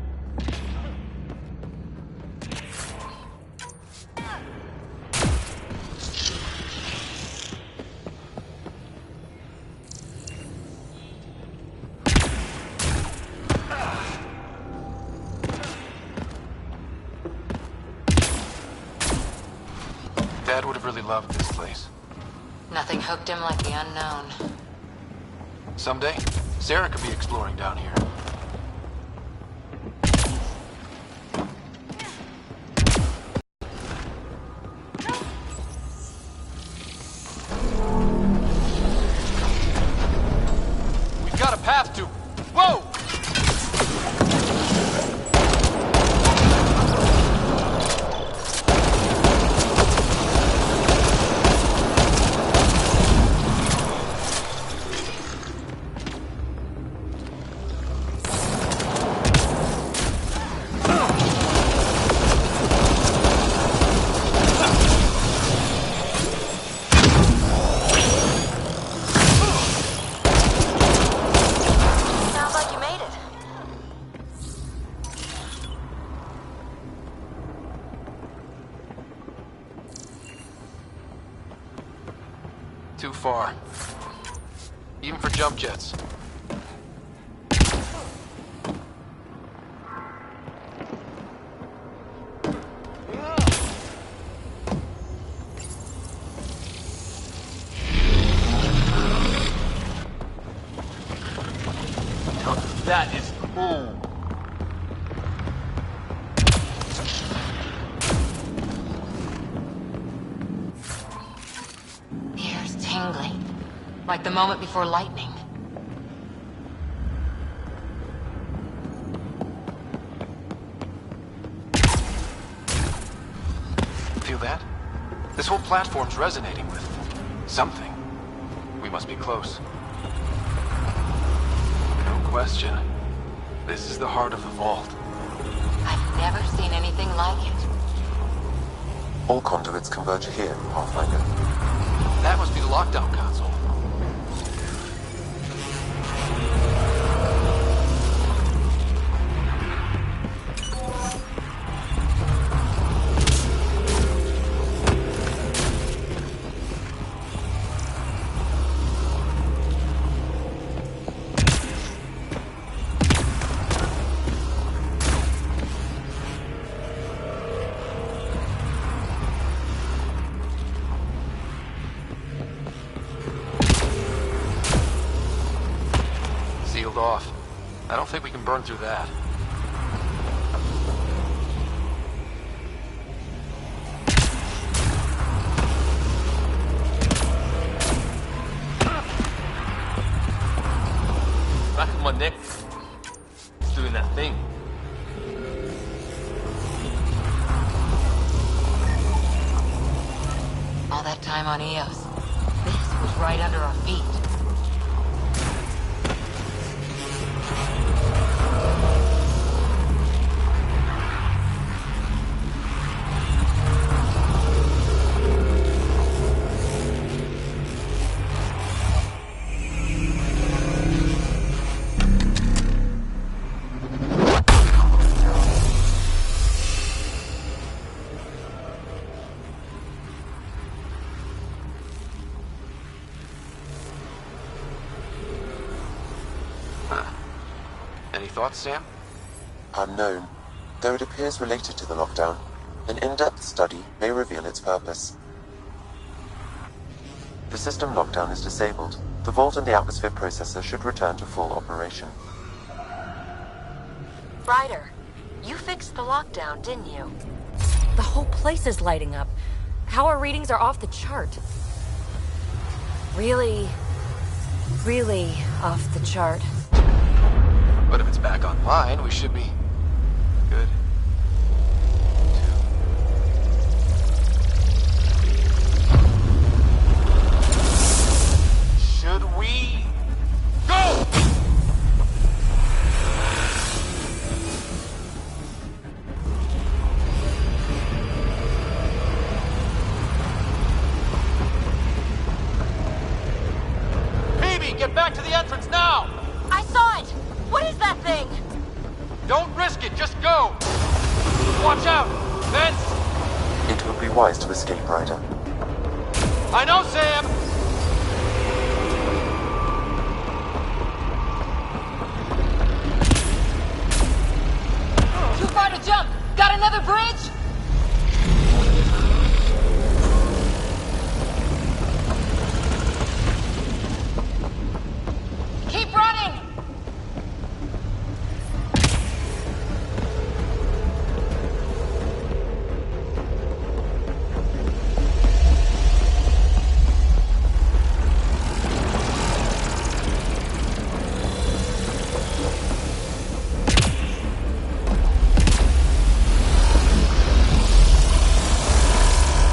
Dad would have really loved this place. Nothing hooked him like the unknown. Someday, Sarah could be exploring down here. We've got a path to... Whoa! Too far. Even for jump jets. That is cool. Tingling. Like the moment before lightning. Feel that? This whole platform's resonating with something. We must be close. No question. This is the heart of the vault. I've never seen anything like it. All conduits converge here, Pathfinder. That must be the lockdown console. Off. I don't think we can burn through that. Back of my neck. It's doing that thing. All that time on Eos. This was right under our feet. Any thoughts, Sam? Unknown. Though it appears related to the lockdown, an in-depth study may reveal its purpose. The system lockdown is disabled. The vault and the atmosphere processor should return to full operation. Ryder, you fixed the lockdown, didn't you? The whole place is lighting up. Power readings are off the chart. Really off the chart. But if it's back online, we should be good. Should we go? Phoebe, get back to the entrance now! I saw Don't risk it, just go! Watch out! Vents! It would be wise to escape, Ryder. I know, Sam! Too far to jump! Got another bridge? Keep running!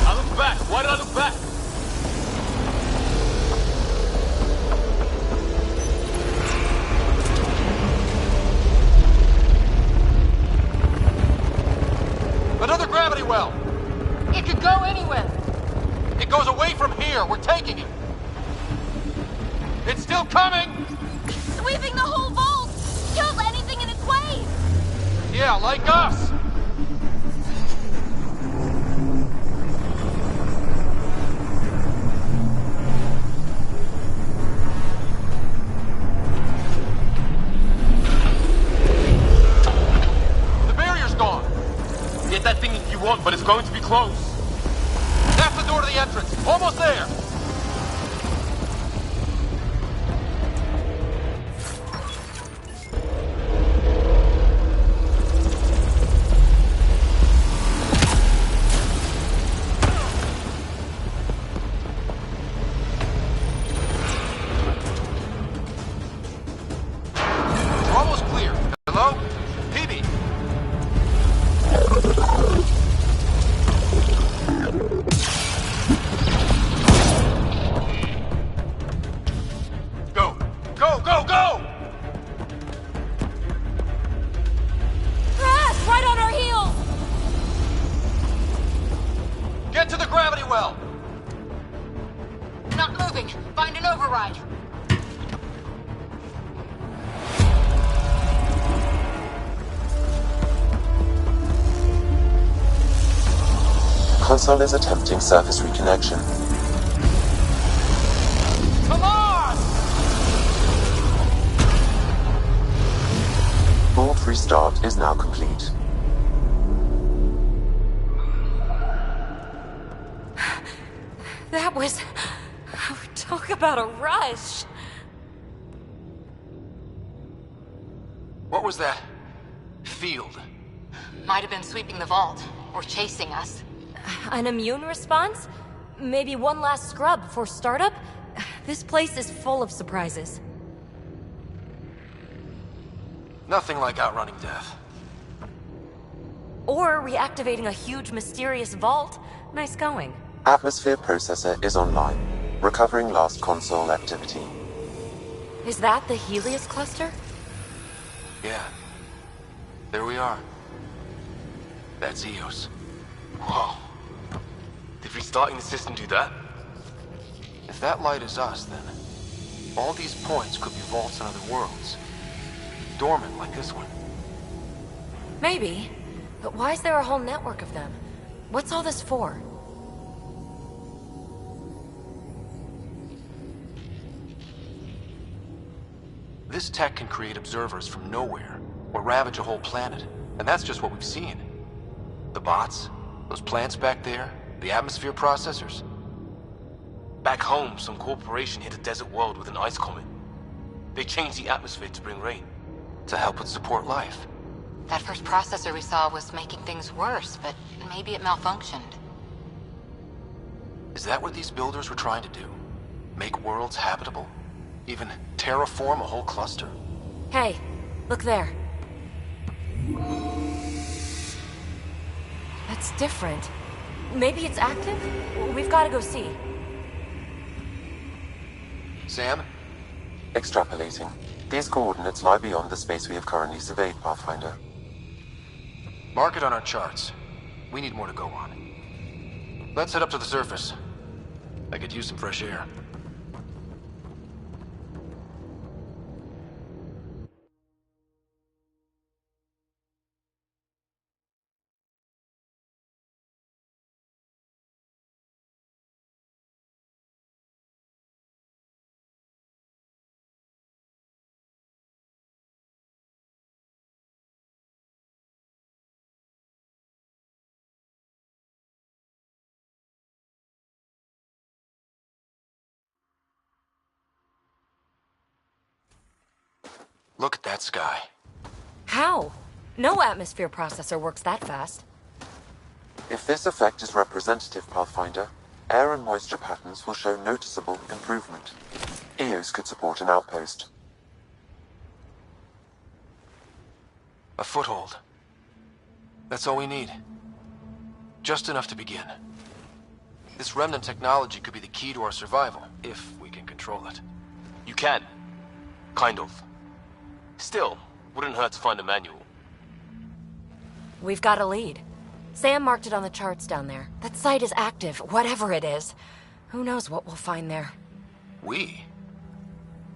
I look back! Why did I look back? Another gravity well! It could go anywhere. It goes away from here! We're taking it! It's still coming! Sweeping the whole vault! Kills anything in its way! Yeah, like us! The barrier's gone! Get that thing if you want, but it's going to be close. That's the door to the entrance! Almost there! We're almost clear. Hello? PB? Go! Go, go, go! Crash! Right on our heels! Get to the gravity well! Not moving. Find an override. Console is attempting surface reconnection. Come on! Vault restart is now complete. That was... Talk about a rush. What was that? Field. Might have been sweeping the vault, or chasing us. An immune response? Maybe one last scrub before startup? This place is full of surprises. Nothing like outrunning death. Or reactivating a huge mysterious vault. Nice going. Atmosphere processor is online. Recovering last console activity. Is that the Helios cluster? Yeah. There we are. That's Eos. Whoa. Did restarting the system do that? If that light is us, then all these points could be vaults in other worlds. Dormant like this one. Maybe. But why is there a whole network of them? What's all this for? This tech can create observers from nowhere, or ravage a whole planet. And that's just what we've seen. The bots, those plants back there, the atmosphere processors. Back home, some corporation hit a desert world with an ice comet. They changed the atmosphere to bring rain. To help it support life. That first processor we saw was making things worse, but maybe it malfunctioned. Is that what these builders were trying to do? Make worlds habitable? Even terraform a whole cluster? Hey, look there. That's different. Maybe it's active? We've got to go see. Sam? Extrapolating. These coordinates lie beyond the space we have currently surveyed, Pathfinder. Mark it on our charts. We need more to go on. Let's head up to the surface. I could use some fresh air. Look at that sky. How? No atmosphere processor works that fast. If this effect is representative, Pathfinder, air and moisture patterns will show noticeable improvement. EOS could support an outpost. A foothold. That's all we need. Just enough to begin. This remnant technology could be the key to our survival, if we can control it. You can. Kind of. Still, wouldn't hurt to find a manual. We've got a lead. Sam marked it on the charts down there. That site is active, whatever it is. Who knows what we'll find there. We?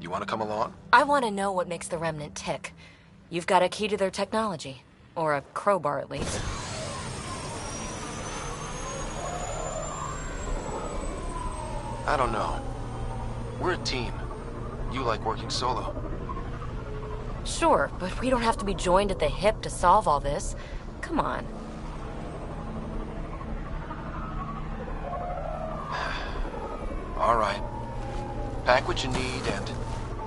You want to come along? I want to know what makes the Remnant tick. You've got a key to their technology. Or a crowbar, at least. I don't know. We're a team. You like working solo. Sure, but we don't have to be joined at the hip to solve all this. Come on. All right. Pack what you need and...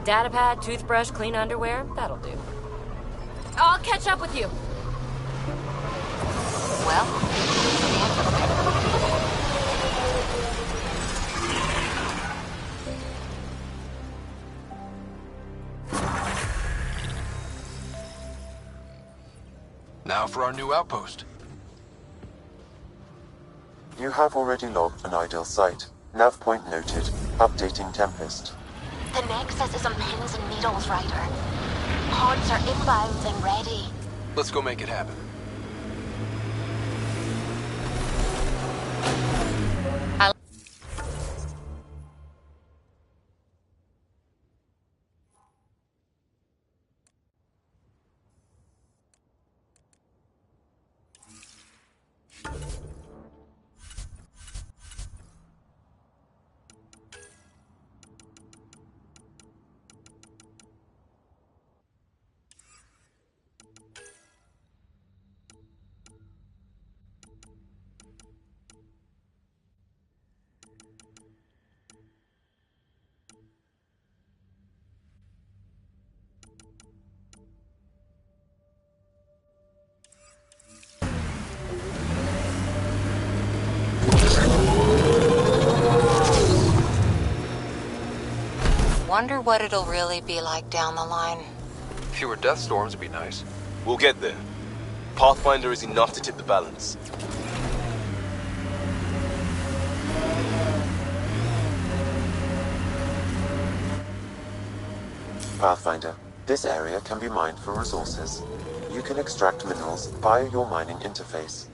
Datapad, toothbrush, clean underwear, that'll do. I'll catch up with you. Now for our new outpost. You have already logged an ideal site. Nav point noted. Updating Tempest. The Nexus is on pins and needles, Ryder. Pods are inbound and ready. Let's go make it happen. Wonder what it'll really be like down the line. Fewer death storms would be nice. We'll get there. Pathfinder is enough to tip the balance. Pathfinder, this area can be mined for resources. You can extract minerals via your mining interface.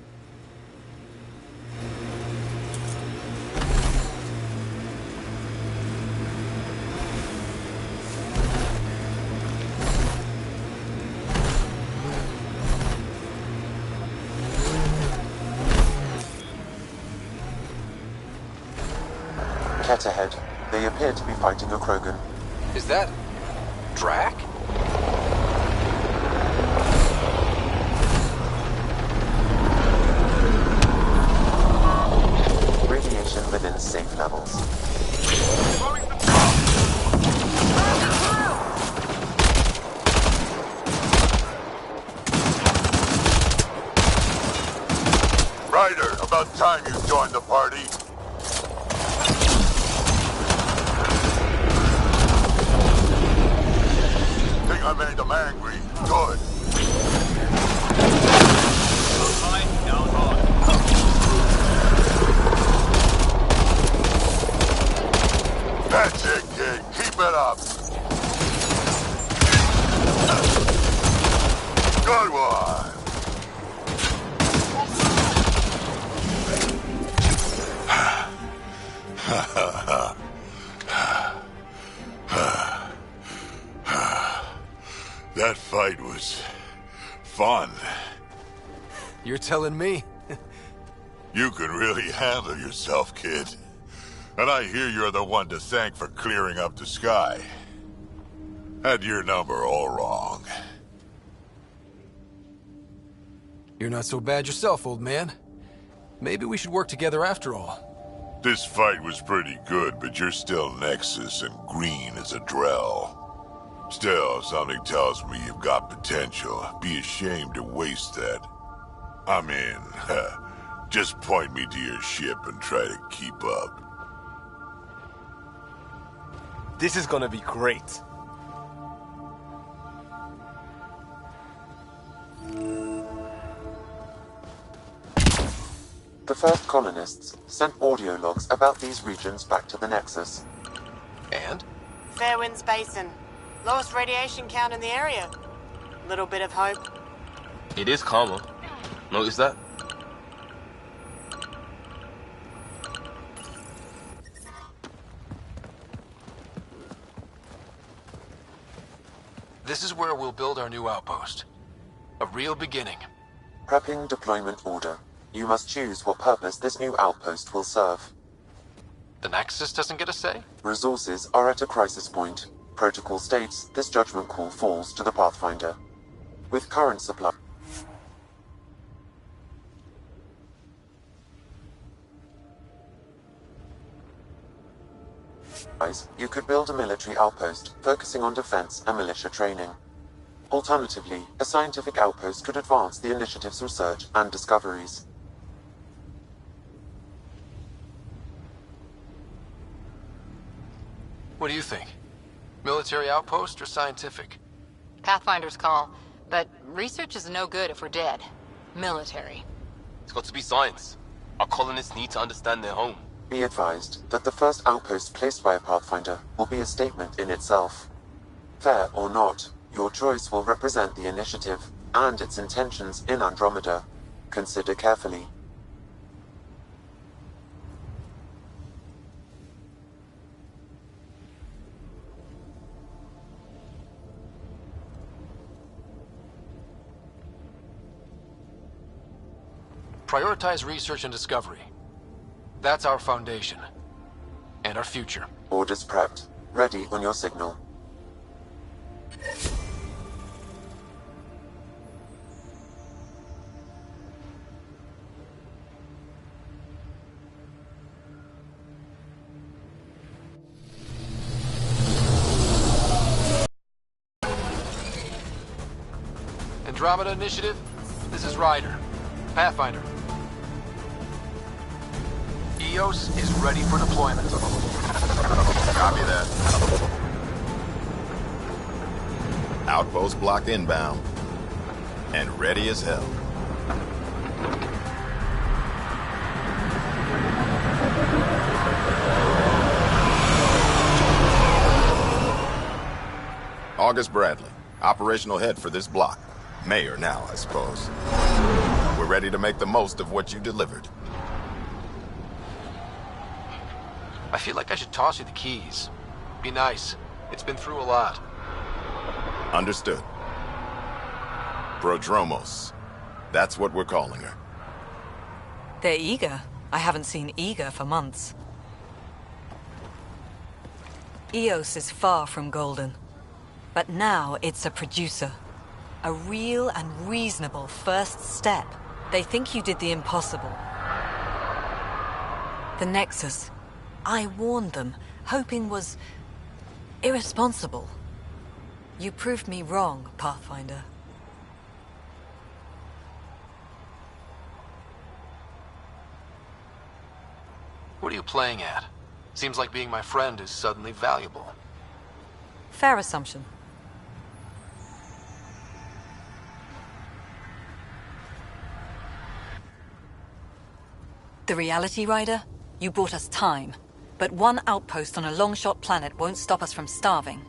Ket ahead. They appear to be fighting a Krogan. Is that... Drac? Radiation within safe levels. Ryder, about time you joined the party. Think I made them angry. Good. That's it, kid. Keep it up. Good one. That fight was fun. You're telling me? You can really handle yourself, kid. And I hear you're the one to thank for clearing up the sky. Had your number all wrong. You're not so bad yourself, old man. Maybe we should work together after all. This fight was pretty good, but you're still Nexus and green as a Drell. Still, something tells me you've got potential. Be ashamed to waste that. I mean, just point me to your ship and try to keep up. This is gonna be great. The first colonists sent audio logs about these regions back to the Nexus. And? Fairwinds Basin. Lowest radiation count in the area. Little bit of hope. It is calmer. Notice that? This is where we'll build our new outpost. A real beginning. Prepping deployment order. You must choose what purpose this new outpost will serve. The Nexus doesn't get a say? Resources are at a crisis point. Protocol states this judgment call falls to the Pathfinder. With current supply, you could build a military outpost, focusing on defense and militia training. Alternatively, a scientific outpost could advance the initiative's research and discoveries. What do you think? Military outpost or scientific? Pathfinder's call, but research is no good if we're dead. Military. It's got to be science. Our colonists need to understand their home. Be advised that the first outpost placed by a Pathfinder will be a statement in itself. Fair or not, your choice will represent the initiative and its intentions in Andromeda. Consider carefully. Prioritize research and discovery. That's our foundation. And our future. Orders prepped. Ready on your signal. Andromeda Initiative, this is Ryder. Pathfinder. EOS is ready for deployment. Copy that. Outpost blocked inbound. And ready as hell. August Bradley, operational head for this block. Mayor now, I suppose. We're ready to make the most of what you delivered. I feel like I should toss you the keys. Be nice. It's been through a lot. Understood. Prodromos. That's what we're calling her. They're eager. I haven't seen eager for months. EOS is far from golden. But now it's a producer. A real and reasonable first step. They think you did the impossible. The Nexus. I warned them, hoping was irresponsible. You proved me wrong, Pathfinder. What are you playing at? Seems like being my friend is suddenly valuable. Fair assumption. The reality, Ryder? You bought us time. But one outpost on a long-shot planet won't stop us from starving.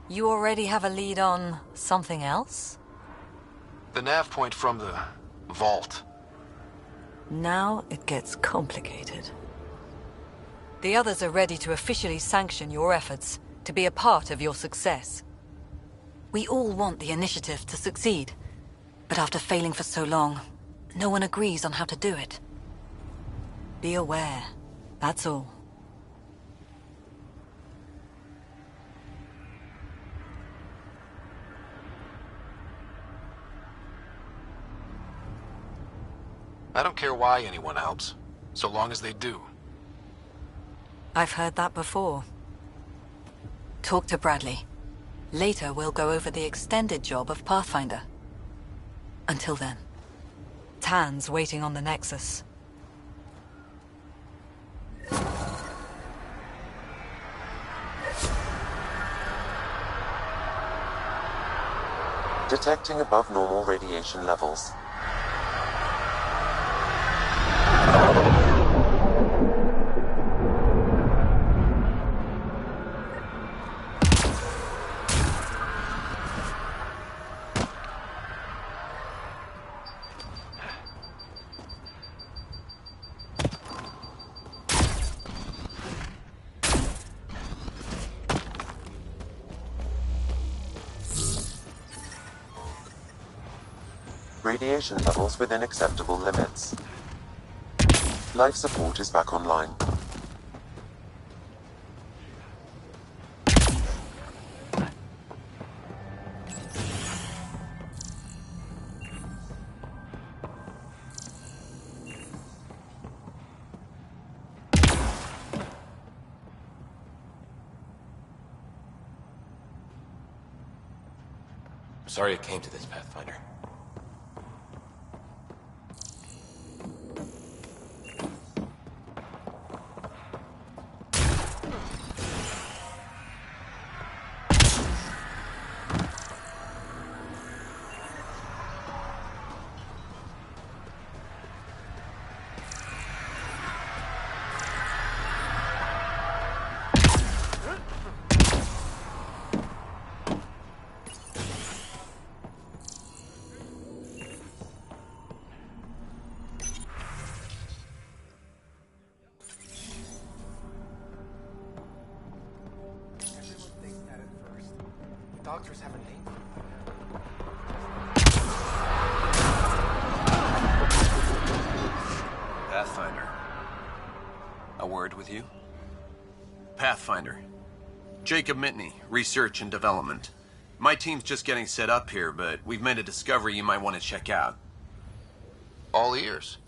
You already have a lead on something else? The nav point from the vault. Now it gets complicated. The others are ready to officially sanction your efforts, to be a part of your success. We all want the initiative to succeed, but after failing for so long, no one agrees on how to do it. Be aware, that's all. I don't care why anyone helps, so long as they do. I've heard that before. Talk to Bradley. Later, we'll go over the extended job of Pathfinder. Until then, Tan's waiting on the Nexus. Detecting above normal radiation levels. Radiation levels within acceptable limits. Life support is back online. Sorry it came to this, Pathfinder. Doctors have a name. Pathfinder. A word with you? Pathfinder. Jacob Mitney, Research and Development. My team's just getting set up here, but we've made a discovery you might want to check out. All ears.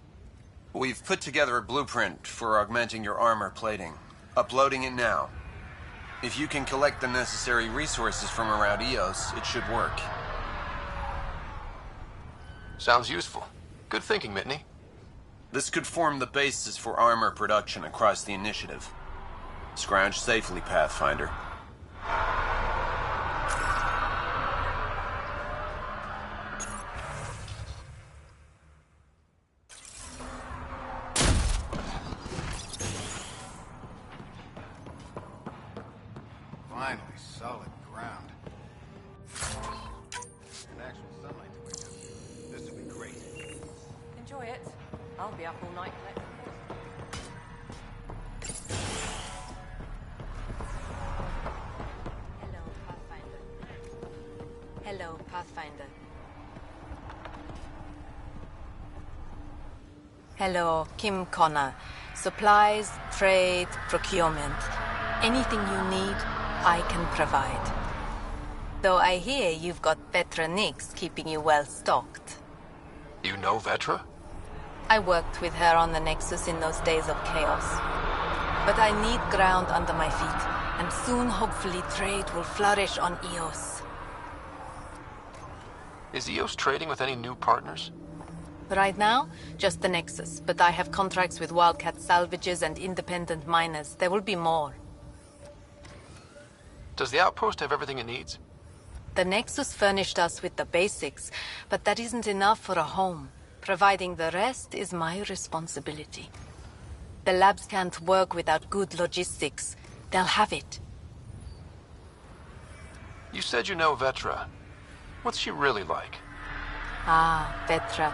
We've put together a blueprint for augmenting your armor plating. Uploading it now. If you can collect the necessary resources from around EOS, it should work. Sounds useful. Good thinking, Mitney. This could form the basis for armor production across the initiative. Scrounge safely, Pathfinder. Finally, solid ground. And actual sunlight to wake up to. This will be great. Enjoy it. I'll be up all night collecting. Hello, Pathfinder. Hello, Pathfinder. Hello, Kim Connor. Supplies, trade, procurement. Anything you need, I can provide. Though I hear you've got Vetra Nix keeping you well stocked. You know Vetra? I worked with her on the Nexus in those days of chaos. But I need ground under my feet, and soon hopefully trade will flourish on EOS. Is EOS trading with any new partners? Right now, just the Nexus, but I have contracts with Wildcat salvages and independent miners. There will be more. Does the outpost have everything it needs? The Nexus furnished us with the basics, but that isn't enough for a home. Providing the rest is my responsibility. The labs can't work without good logistics. They'll have it. You said you know Vetra. What's she really like? Ah, Vetra.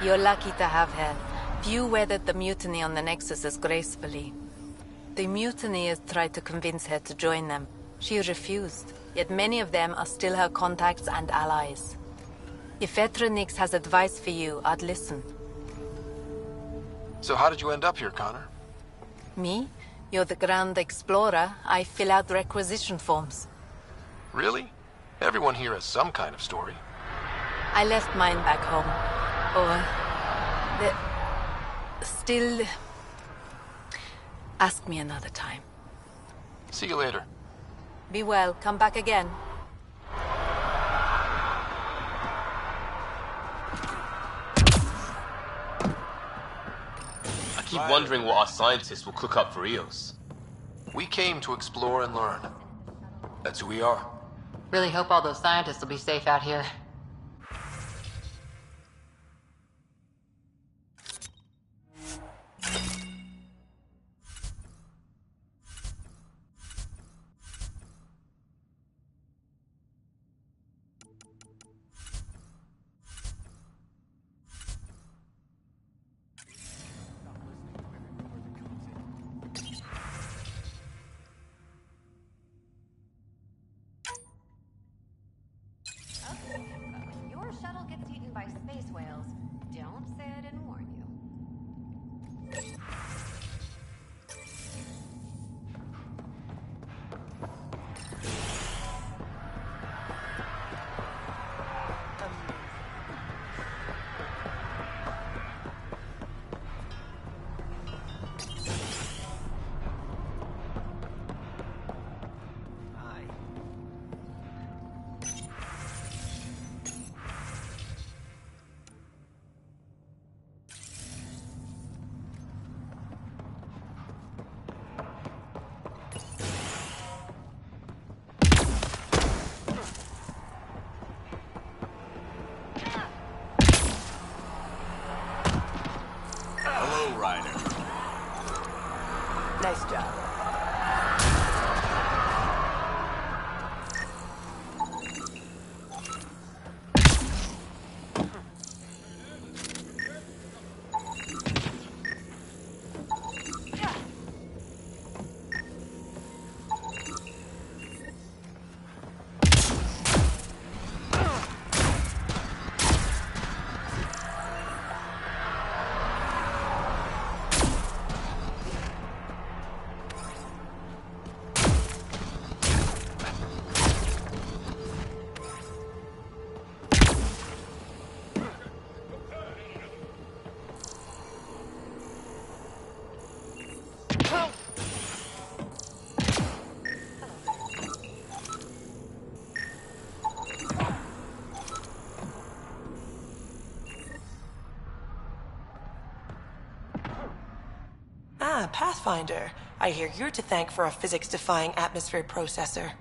You're lucky to have her. Few weathered the mutiny on the Nexus as gracefully. The mutineers tried to convince her to join them. She refused, yet many of them are still her contacts and allies. If Vetra Nix has advice for you, I'd listen. So how did you end up here, Connor? Me? You're the Grand Explorer. I fill out requisition forms. Really? Everyone here has some kind of story. I left mine back home. Still... Ask me another time. See you later. Be well. Come back again. I keep wondering what our scientists will cook up for Eos. We came to explore and learn. That's who we are. Really hope all those scientists will be safe out here. Your shuttle gets eaten by space whales. Don't say I didn't warn you. Hello, Ryder. Nice job. Ah, Pathfinder. I hear you're to thank for a physics-defying atmosphere processor.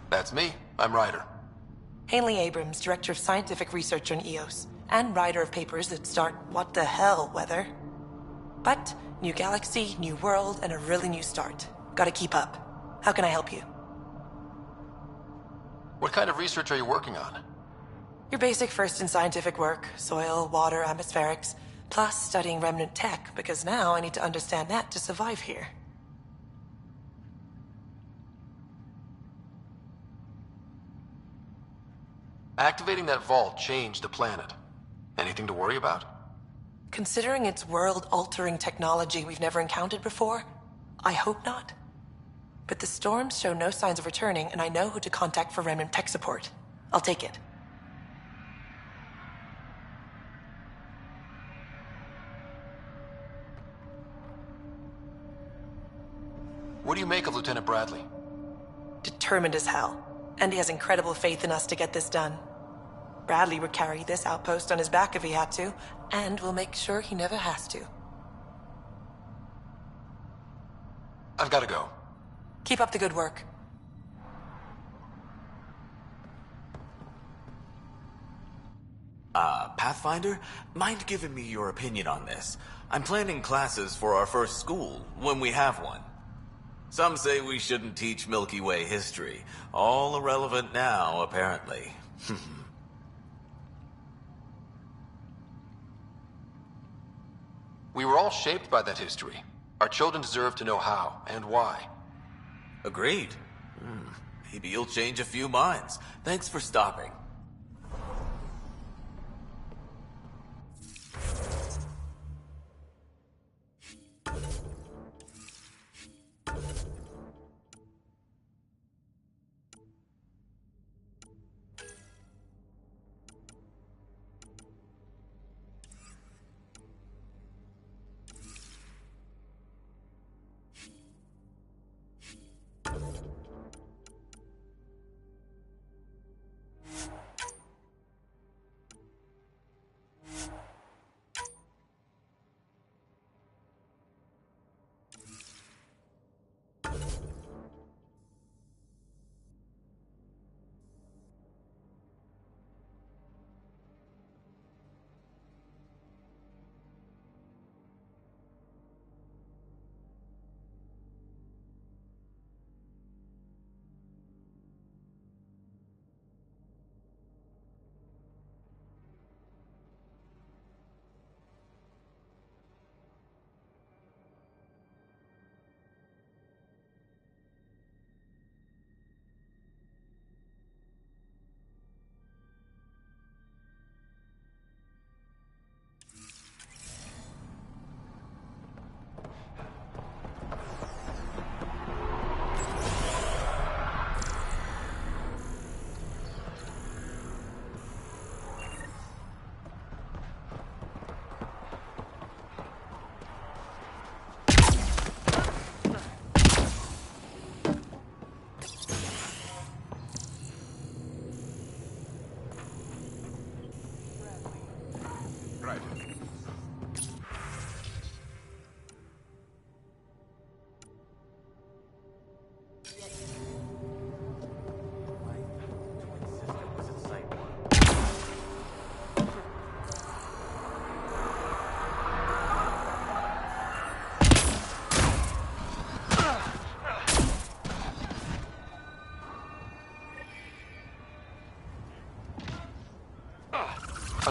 That's me. I'm Ryder. Haley Abrams, Director of Scientific Research on EOS, and writer of papers that start what the hell weather. But, new galaxy, new world, and a really new start. Gotta keep up. How can I help you? What kind of research are you working on? Your basic first in scientific work, soil, water, atmospherics, plus studying remnant tech, because now I need to understand that to survive here. Activating that vault changed the planet. Anything to worry about? Considering it's world-altering technology we've never encountered before, I hope not. But the storms show no signs of returning, and I know who to contact for remnant tech support. I'll take it. What do you make of Lieutenant Bradley? Determined as hell. And he has incredible faith in us to get this done. Bradley would carry this outpost on his back if he had to, and we'll make sure he never has to. I've got to go. Keep up the good work. Pathfinder? Mind giving me your opinion on this? I'm planning classes for our first school, when we have one. Some say we shouldn't teach Milky Way history. All irrelevant now, apparently. We were all shaped by that history. Our children deserve to know how and why. Agreed. Maybe you'll change a few minds. Thanks for stopping.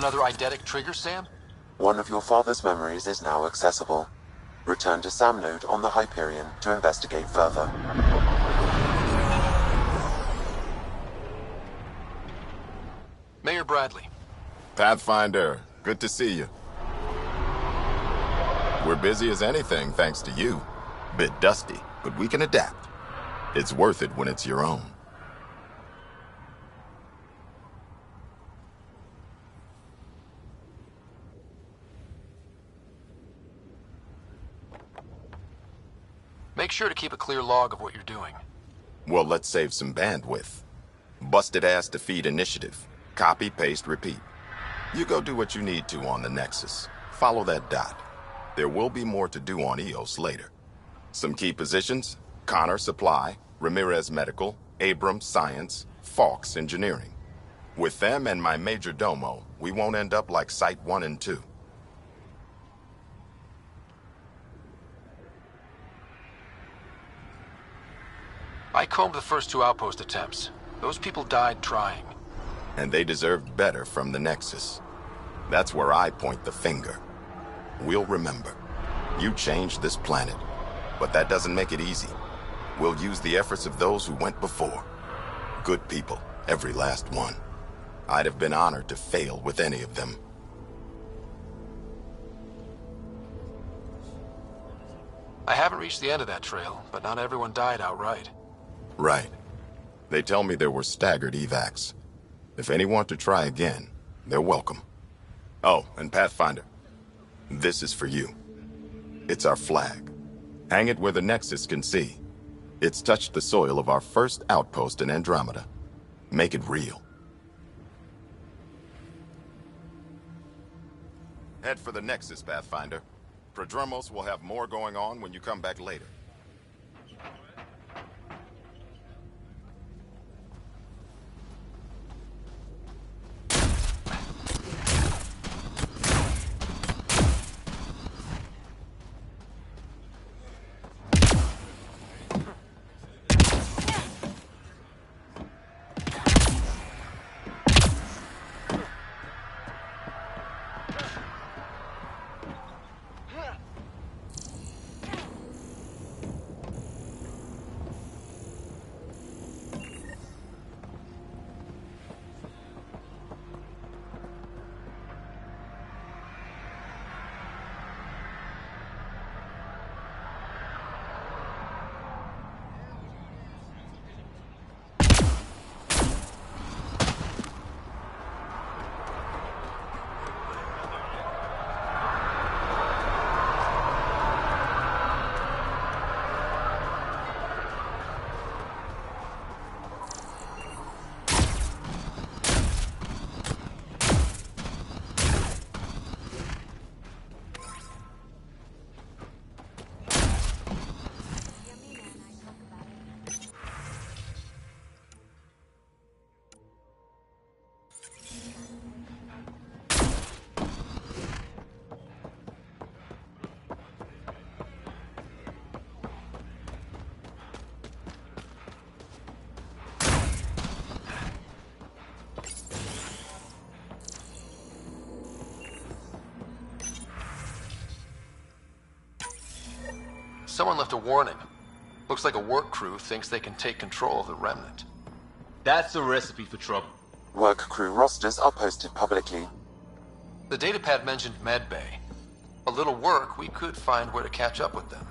Another eidetic trigger, Sam? One of your father's memories is now accessible. Return to Sam Node on the Hyperion to investigate further. Mayor Bradley. Pathfinder, good to see you. We're busy as anything thanks to you. Bit dusty, but we can adapt. It's worth it when it's your own. Make sure to keep a clear log of what you're doing. Well, let's save some bandwidth. Busted ass defeat initiative. Copy, paste, repeat. You go do what you need to on the Nexus. Follow that dot. There will be more to do on EOS later. Some key positions: Connor Supply, Ramirez Medical, Abrams Science, Fawkes Engineering. With them and my major domo, we won't end up like Site 1 and 2. I combed the first 2 outpost attempts. Those people died trying. And they deserved better from the Nexus. That's where I point the finger. We'll remember. You changed this planet. But that doesn't make it easy. We'll use the efforts of those who went before. Good people, every last one. I'd have been honored to fail with any of them. I haven't reached the end of that trail, but not everyone died outright. Right. They tell me there were staggered evacs. If any want to try again, they're welcome. Oh, and Pathfinder, this is for you. It's our flag. Hang it where the Nexus can see. It's touched the soil of our first outpost in Andromeda. Make it real. Head for the Nexus, Pathfinder. Prodromos will have more going on when you come back later. Someone left a warning. Looks like a work crew thinks they can take control of the remnant. That's a recipe for trouble. Work crew rosters are posted publicly. The datapad mentioned medbay. A little work, we could find where to catch up with them.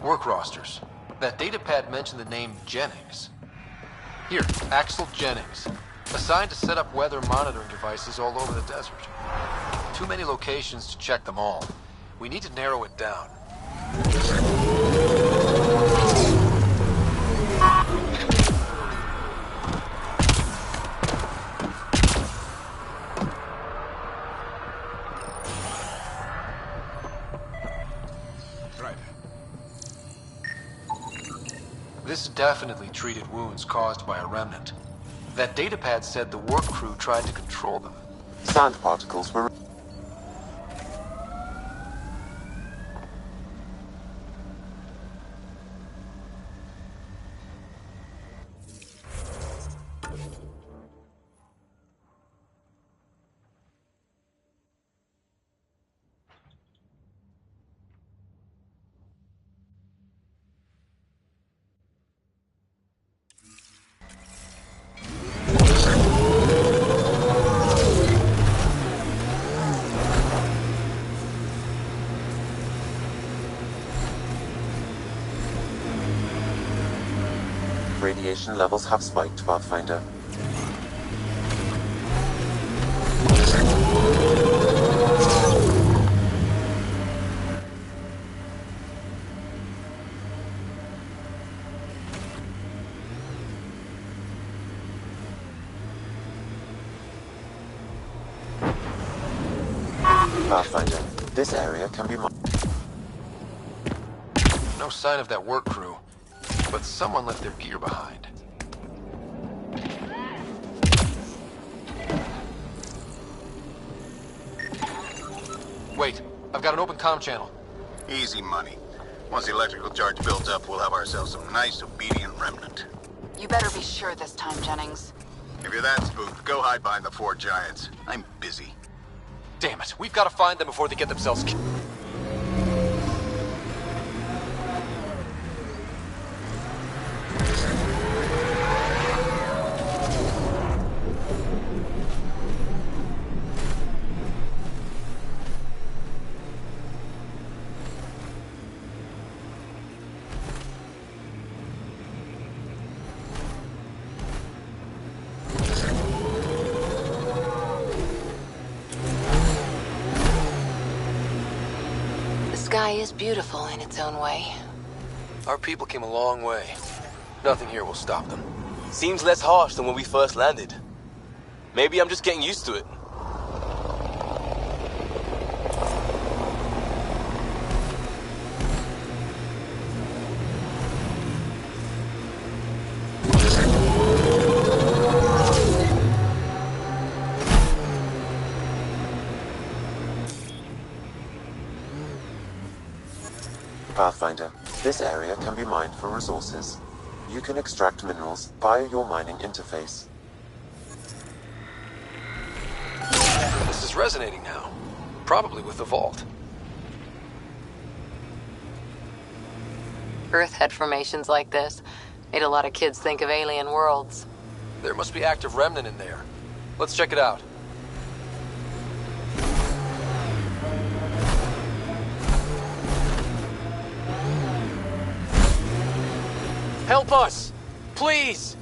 Work rosters. That datapad mentioned the name Jennings. Here, Axel Jennings. Assigned to set up weather monitoring devices all over the desert. Too many locations to check them all. We need to narrow it down. This definitely treated wounds caused by a remnant. That datapad said the work crew tried to control them. Sand particles were... Radiation levels have spiked, Pathfinder. Pathfinder, this area can be... No sign of that work crew, but someone left their gear behind. Wait, I've got an open comm channel. Easy money. Once the electrical charge builds up, we'll have ourselves some nice, obedient remnant. You better be sure this time, Jennings. If you're that spooked, go hide behind the four giants. I'm busy. Damn it, we've got to find them before they get themselves killed. The sky is beautiful in its own way. Our people came a long way. Nothing here will stop them. Seems less harsh than when we first landed. Maybe I'm just getting used to it. Pathfinder, this area can be mined for resources. You can extract minerals via your mining interface. This is resonating now. Probably with the vault. Earth had formations like this. Made a lot of kids think of alien worlds. There must be active remnant in there. Let's check it out. Help us! Please!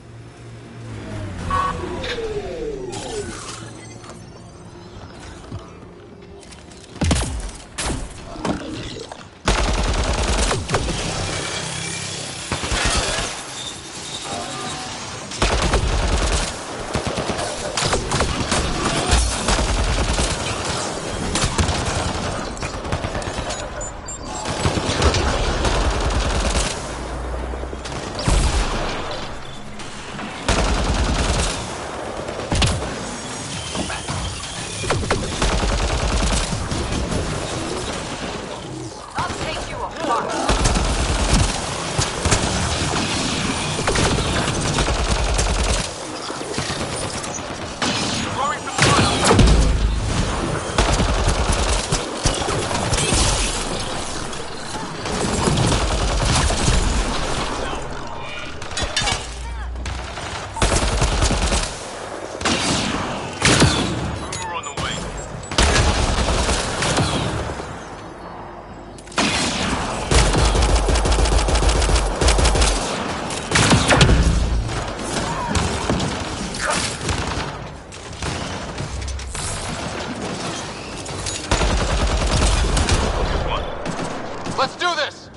Let's do this!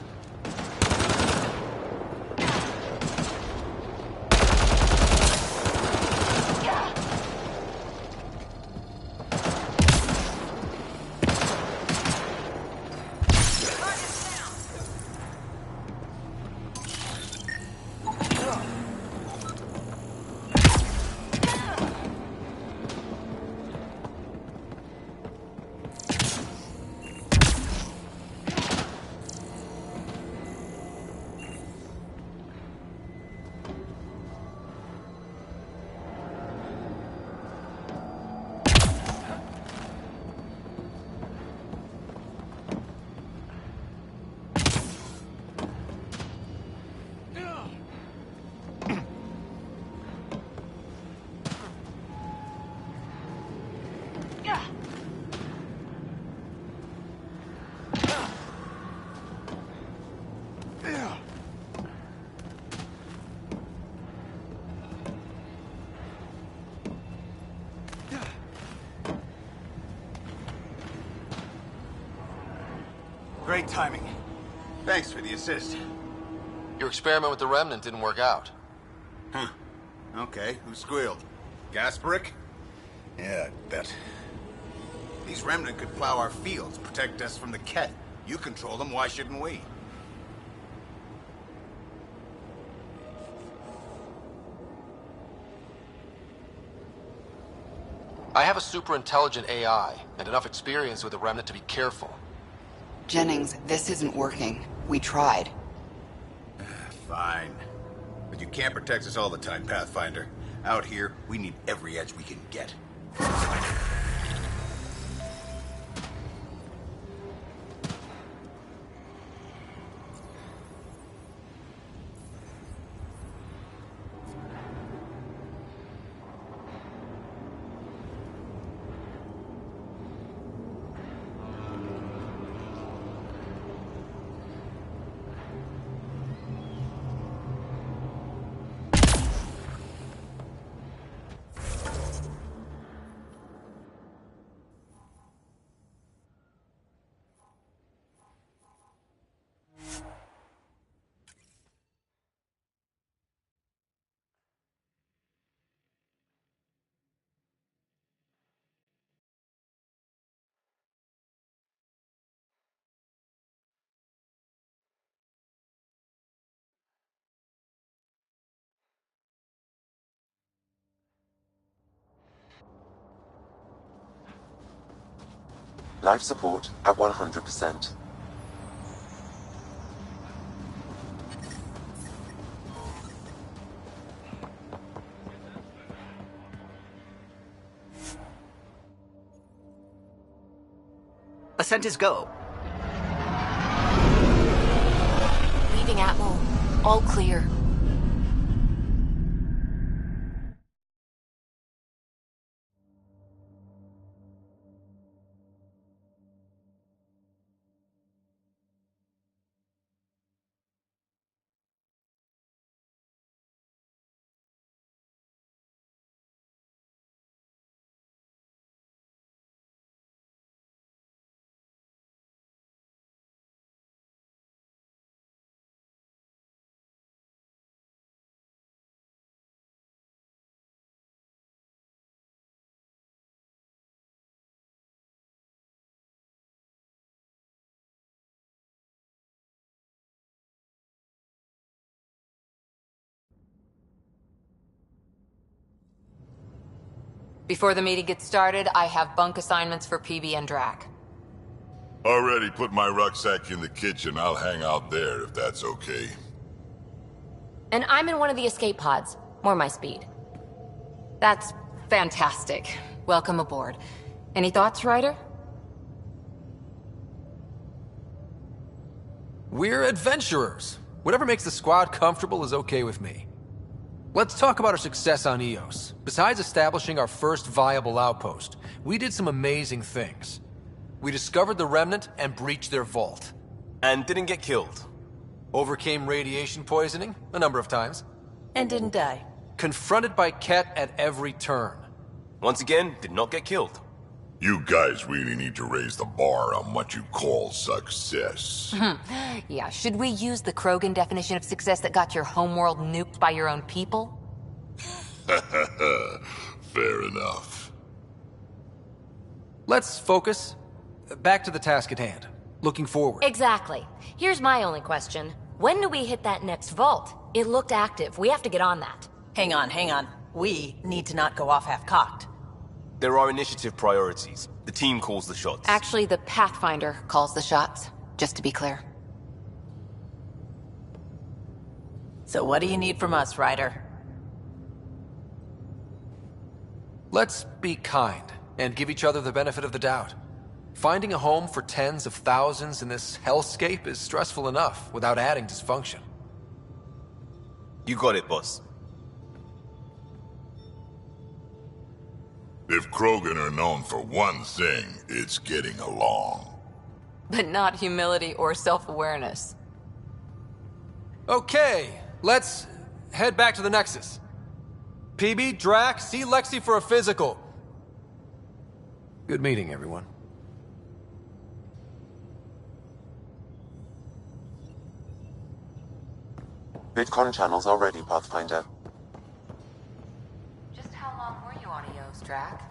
Great timing. Thanks for the assist. Your experiment with the remnant didn't work out. Huh. Okay, who squealed? Gasparic? Yeah, I bet. These remnant could plow our fields, protect us from the Ket. You control them, why shouldn't we? I have a super intelligent AI, and enough experience with the remnant to be careful. Jennings, this isn't working. We tried. Fine. But you can't protect us all the time, Pathfinder. Out here, we need every edge we can get. Life support at 100%. Ascent is go. Leaving Atwell. All clear. Before the meeting gets started, I have bunk assignments for PB and Drac. Already put my rucksack in the kitchen. I'll hang out there if that's okay. And I'm in one of the escape pods. More my speed. That's fantastic. Welcome aboard. Any thoughts, Ryder? We're adventurers. Whatever makes the squad comfortable is okay with me. Let's talk about our success on Eos. Besides establishing our first viable outpost, we did some amazing things. We discovered the Remnant and breached their vault. And didn't get killed. Overcame radiation poisoning a number of times. And didn't die. Confronted by Ket at every turn. Once again, did not get killed. You guys really need to raise the bar on what you call success. Yeah, should we use the Krogan definition of success that got your homeworld nuked by your own people? Fair enough. Let's focus. Back to the task at hand. Looking forward. Exactly. Here's my only question. When do we hit that next vault? It looked active. We have to get on that. Hang on. We need to not go off half-cocked. There are initiative priorities. The team calls the shots. Actually, the Pathfinder calls the shots, just to be clear. So what do you need from us, Ryder? Let's be kind and give each other the benefit of the doubt. Finding a home for tens of thousands in this hellscape is stressful enough without adding dysfunction. You got it, boss. If Krogan are known for one thing, it's getting along. But not humility or self-awareness. Okay, let's head back to the Nexus. PB, Drac, see Lexi for a physical. Good meeting, everyone. VidCon channels are ready, Pathfinder. Just how long were you on Eos, Drac?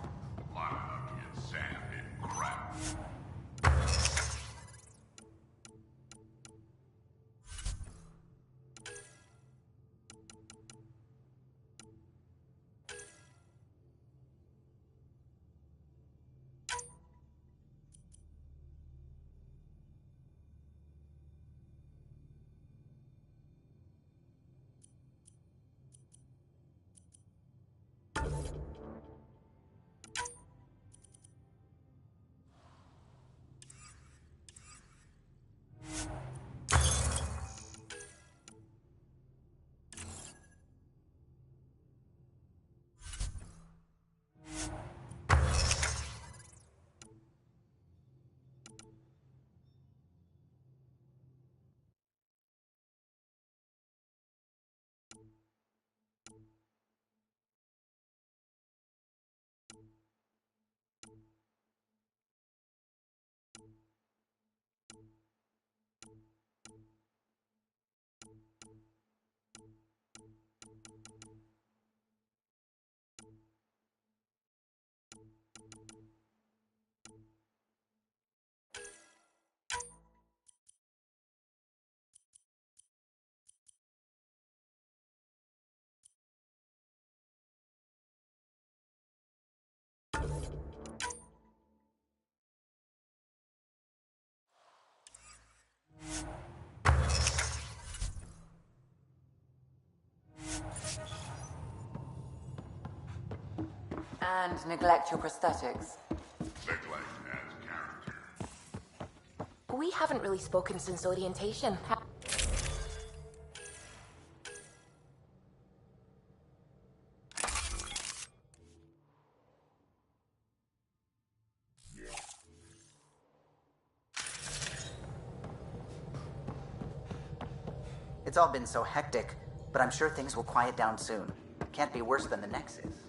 And neglect your prosthetics. Neglect as character. We haven't really spoken since orientation. It's all been so hectic, but I'm sure things will quiet down soon. Can't be worse than the Nexus.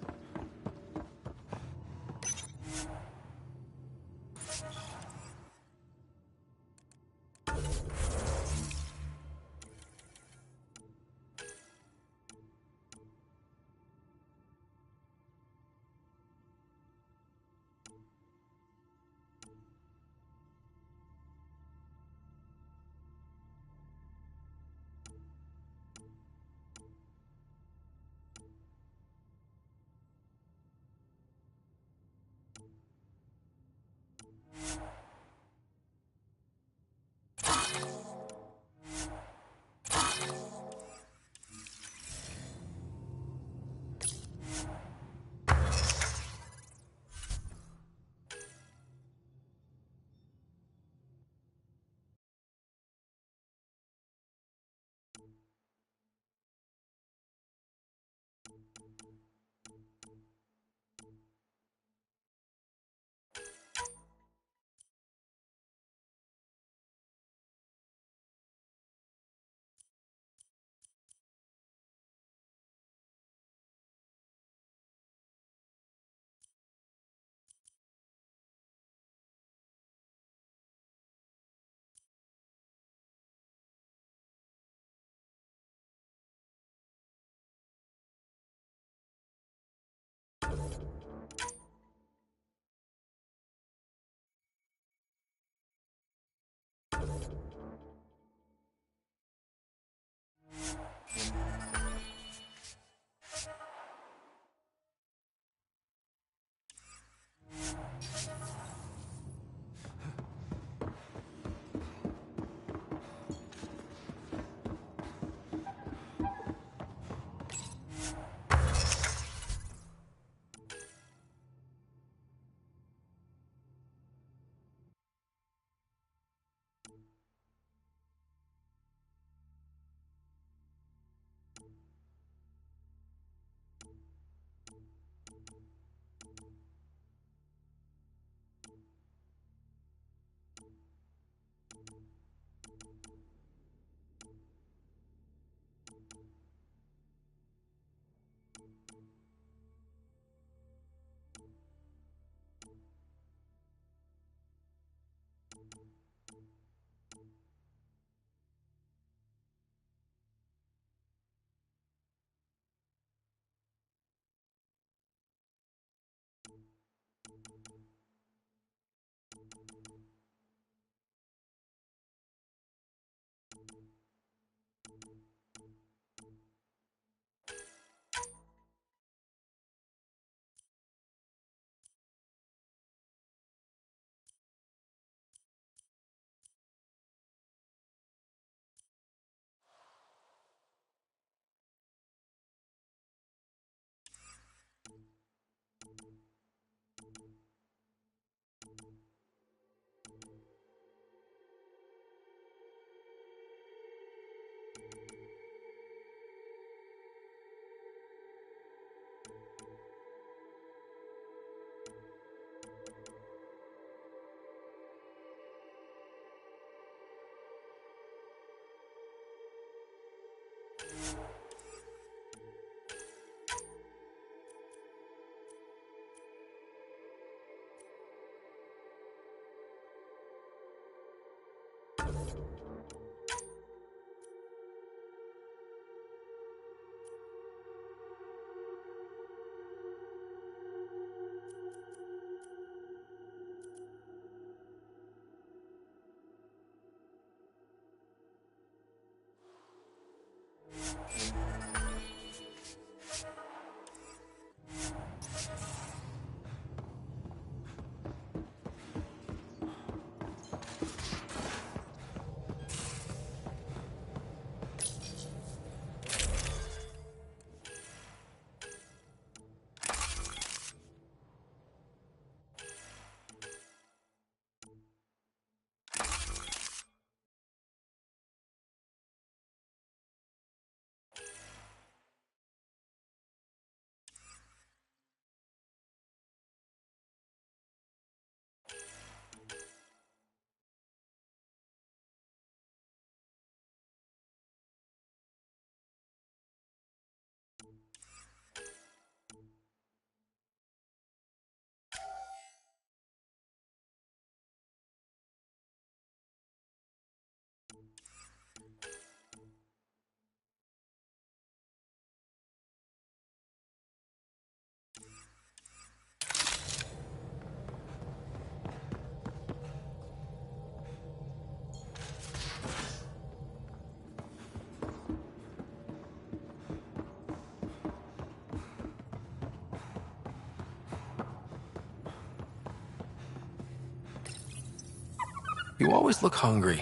You always look hungry.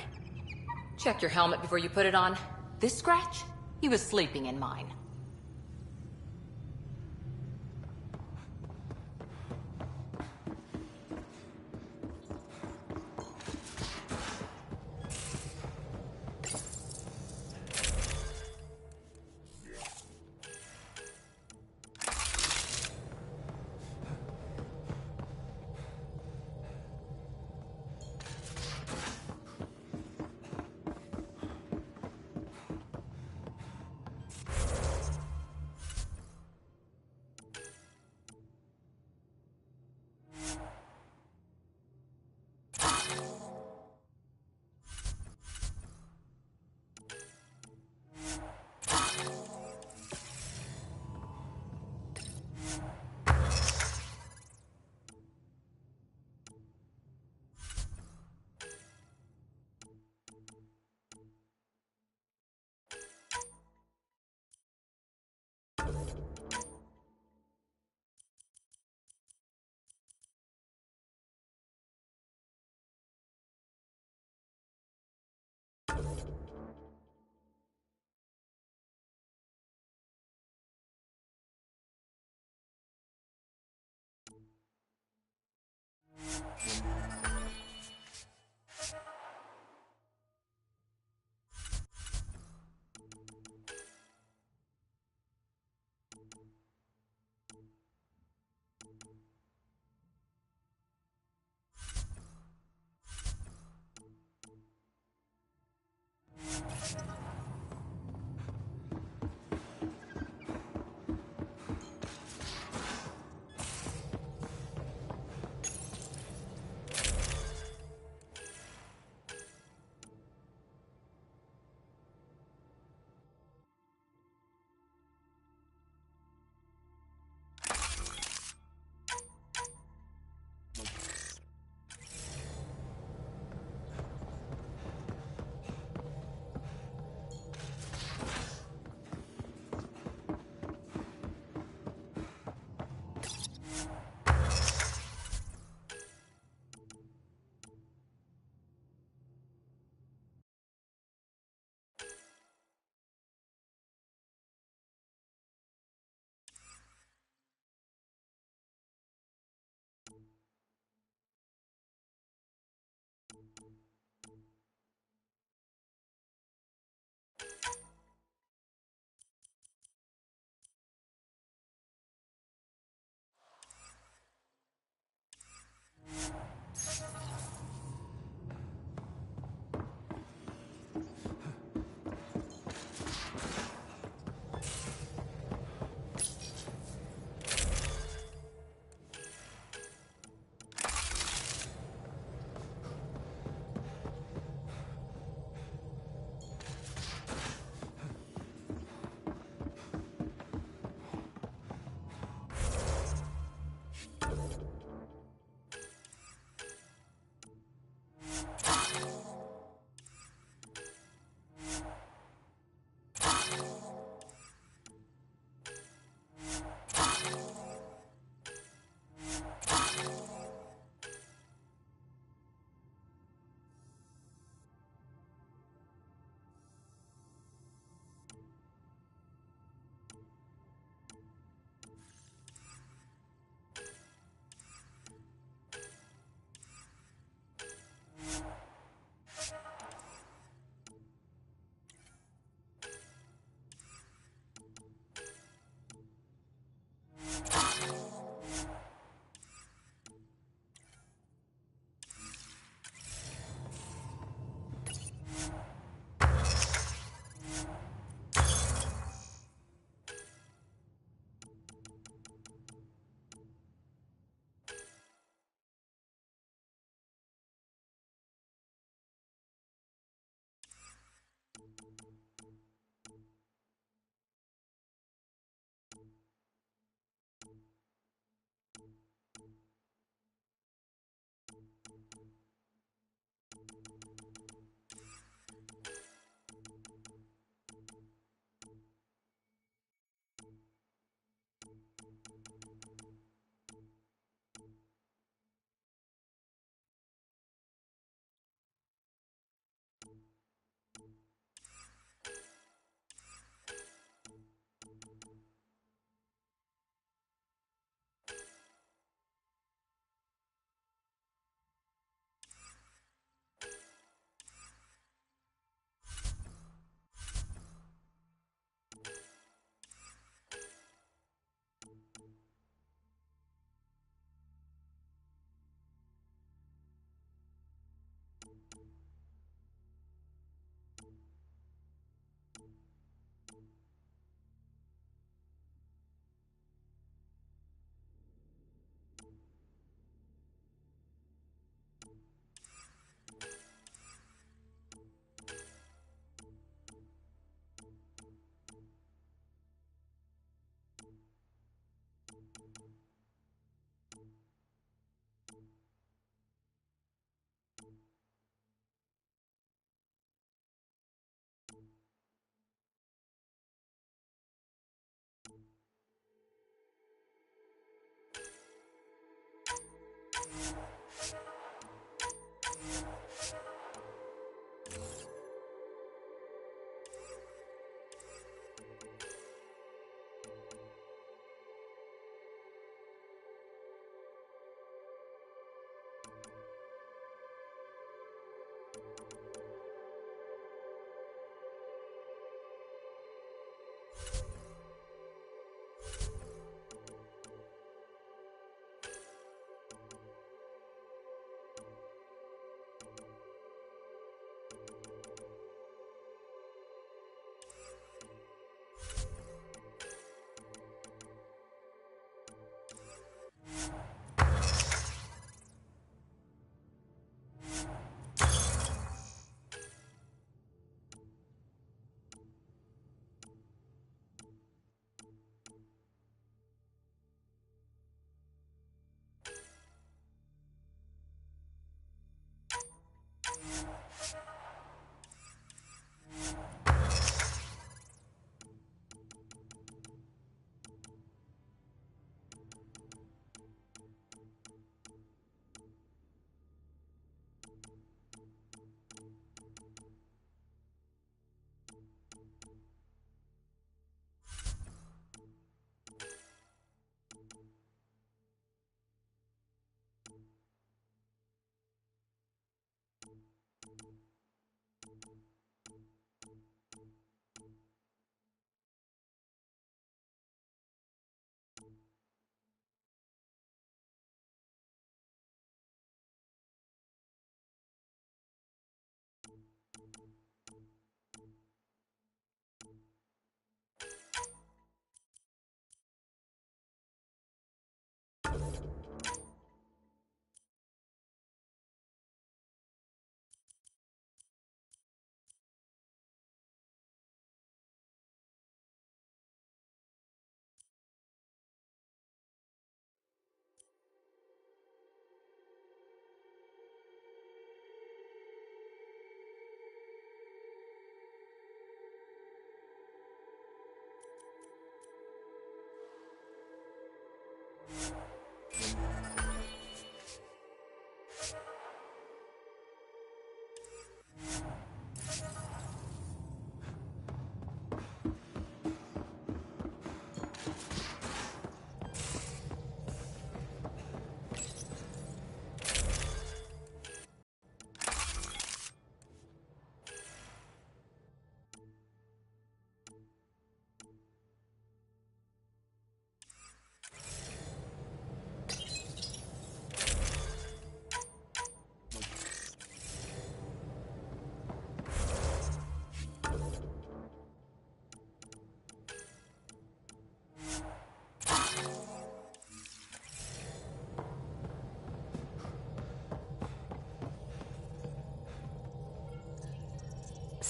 Check your helmet before you put it on. This scratch? He was sleeping in mine.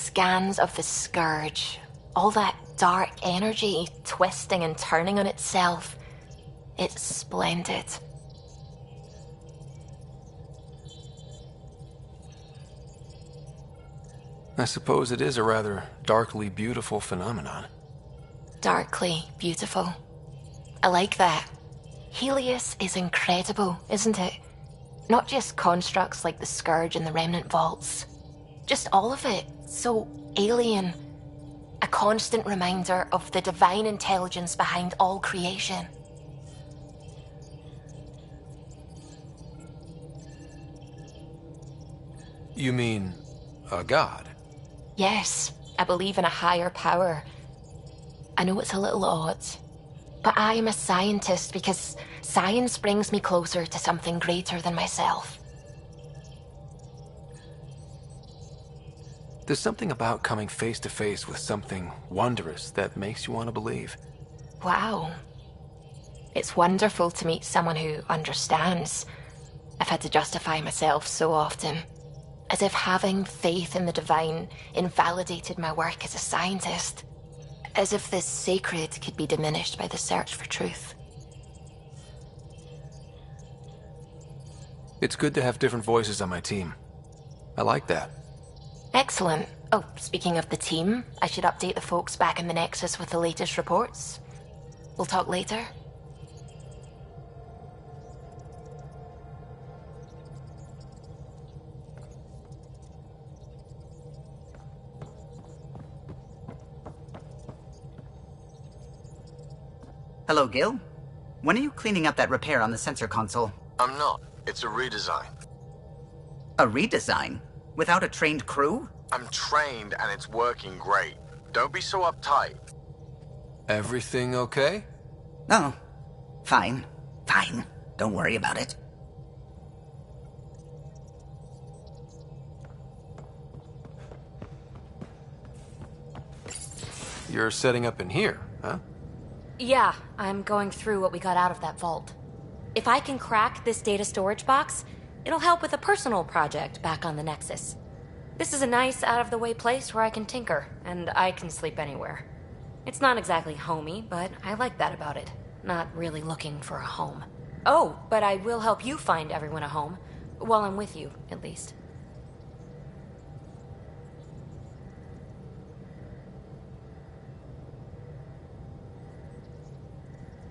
scans of the Scourge. All that dark energy twisting and turning on itself. It's splendid. I suppose it is a rather darkly beautiful phenomenon. Darkly beautiful. I like that. Helios is incredible, isn't it? Not just constructs like the Scourge and the Remnant Vaults. Just all of it. So alien. A constant reminder of the divine intelligence behind all creation. You mean a god? Yes, I believe in a higher power. I know it's a little odd, but I am a scientist because science brings me closer to something greater than myself. There's something about coming face to face with something wondrous that makes you want to believe. Wow. It's wonderful to meet someone who understands. I've had to justify myself so often, as if having faith in the divine invalidated my work as a scientist. As if this sacred could be diminished by the search for truth. It's good to have different voices on my team. I like that. Excellent. Oh, speaking of the team, I should update the folks back in the Nexus with the latest reports. We'll talk later. Hello, Gil. When are you cleaning up that repair on the sensor console? I'm not. It's a redesign. A redesign? Without a trained crew? I'm trained and it's working great. Don't be so uptight. Everything okay? Oh, fine. Fine. Don't worry about it. You're setting up in here, huh? Yeah, I'm going through what we got out of that vault. If I can crack this data storage box, it'll help with a personal project back on the Nexus. This is a nice, out-of-the-way place where I can tinker, and I can sleep anywhere. It's not exactly homey, but I like that about it. Not really looking for a home. Oh, but I will help you find everyone a home. While I'm with you, at least.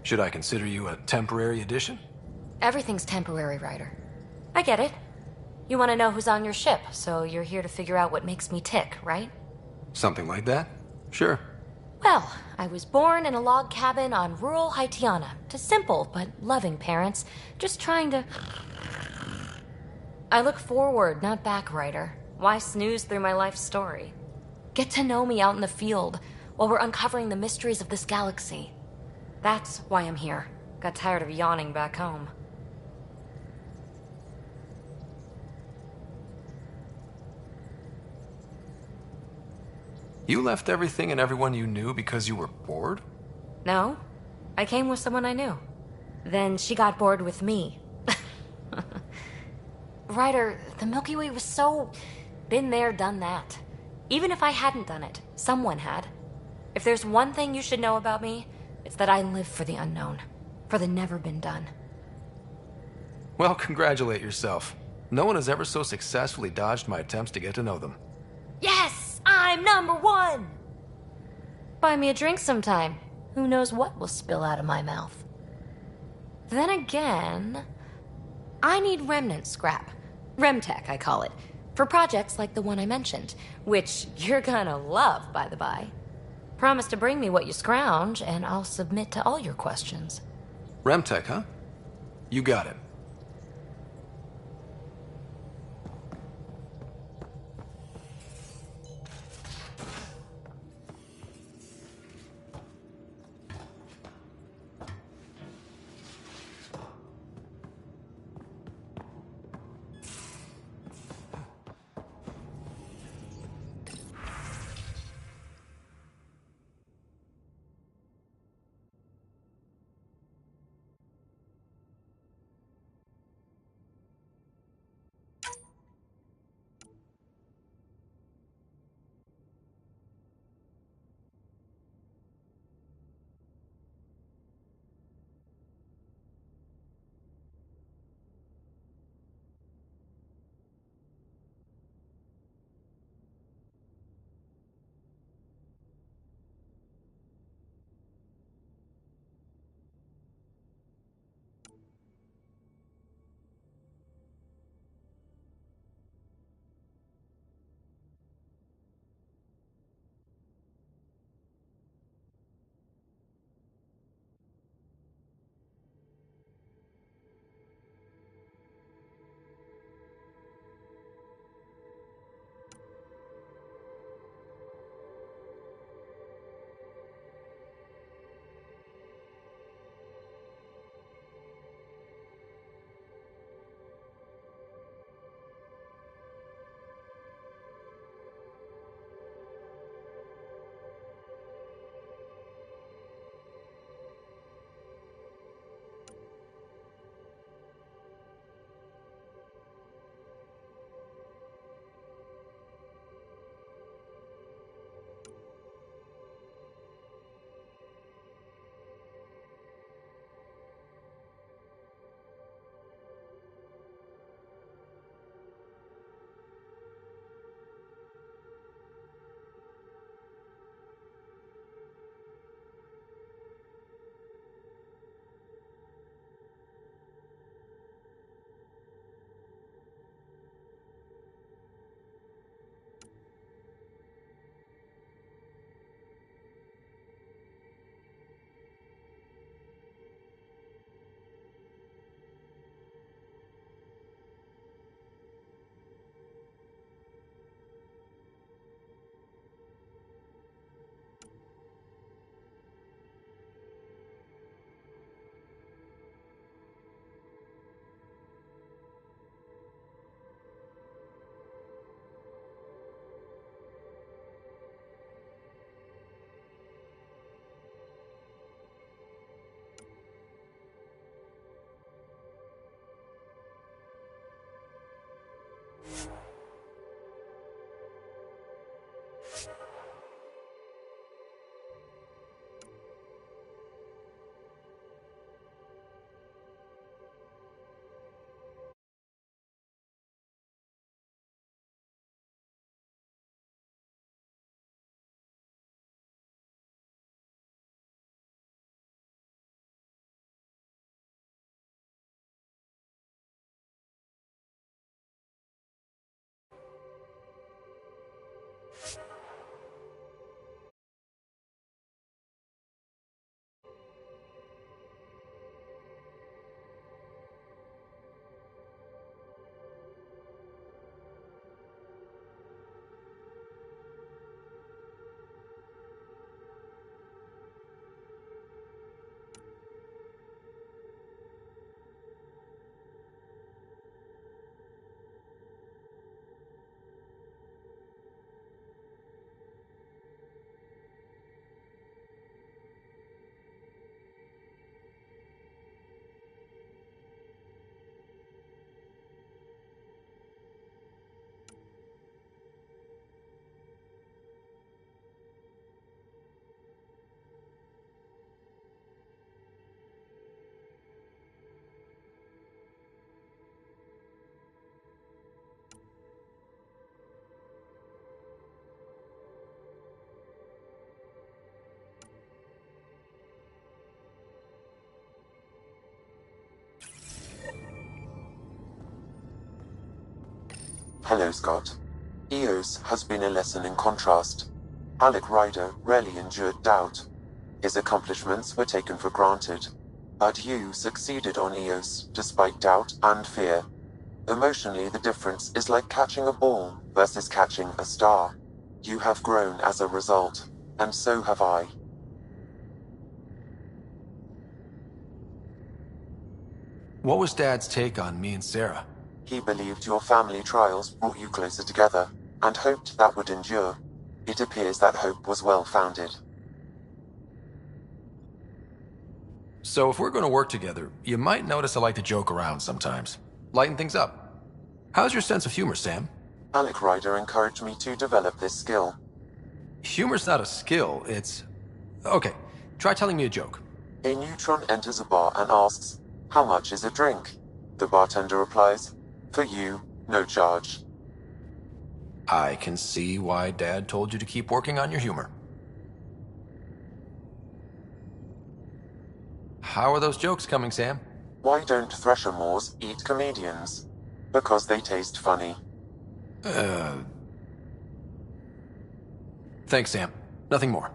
Should I consider you a temporary addition? Everything's temporary, Ryder. I get it. You want to know who's on your ship, so you're here to figure out what makes me tick, right? Something like that? Sure. Well, I was born in a log cabin on rural Haitiana to simple but loving parents, just trying to... I look forward, not back, Ryder. Why snooze through my life story? Get to know me out in the field while we're uncovering the mysteries of this galaxy. That's why I'm here. Got tired of yawning back home. You left everything and everyone you knew because you were bored? No, I came with someone I knew. Then she got bored with me. Ryder, the Milky Way was so... been there, done that. Even if I hadn't done it, someone had. If there's one thing you should know about me, it's that I live for the unknown. For the never been done. Well, congratulate yourself. No one has ever so successfully dodged my attempts to get to know them. Yes! I'm #1! Buy me a drink sometime. Who knows what will spill out of my mouth. Then again... I need remnant scrap. Remtech, I call it. For projects like the one I mentioned. Which you're gonna love, by the by. Promise to bring me what you scrounge, and I'll submit to all your questions. Remtech, huh? You got it. Hello, Scott. Eos has been a lesson in contrast. Alec Ryder rarely endured doubt. His accomplishments were taken for granted. But you succeeded on Eos, despite doubt and fear. Emotionally, the difference is like catching a ball versus catching a star. You have grown as a result, and so have I. What was Dad's take on me and Sarah? He believed your family trials brought you closer together, and hoped that would endure. It appears that hope was well-founded. So if we're going to work together, you might notice I like to joke around sometimes. Lighten things up. How's your sense of humor, Sam? Alec Ryder encouraged me to develop this skill. Humor's not a skill, it's... Okay, try telling me a joke. A neutron enters a bar and asks, "How much is a drink?" The bartender replies, "For you, no charge." I can see why Dad told you to keep working on your humor. How are those jokes coming, Sam? Why don't Thresher Moors eat comedians? Because they taste funny. Thanks, Sam. Nothing more.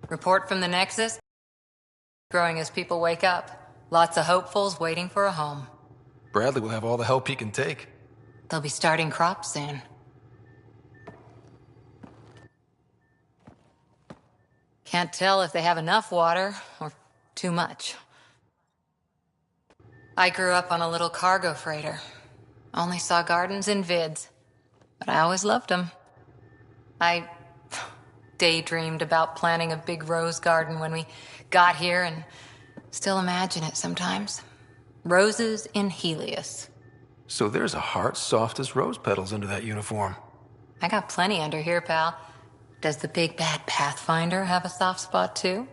Report from the Nexus? Growing as people wake up. Lots of hopefuls waiting for a home. Bradley will have all the help he can take. They'll be starting crops soon. Can't tell if they have enough water or too much. I grew up on a little cargo freighter. Only saw gardens in vids, but I always loved them. I daydreamed about planting a big rose garden when we got here and still imagine it sometimes. Roses in Helios. So there's a heart soft as rose petals under that uniform. I got plenty under here, pal. Does the big bad Pathfinder have a soft spot too?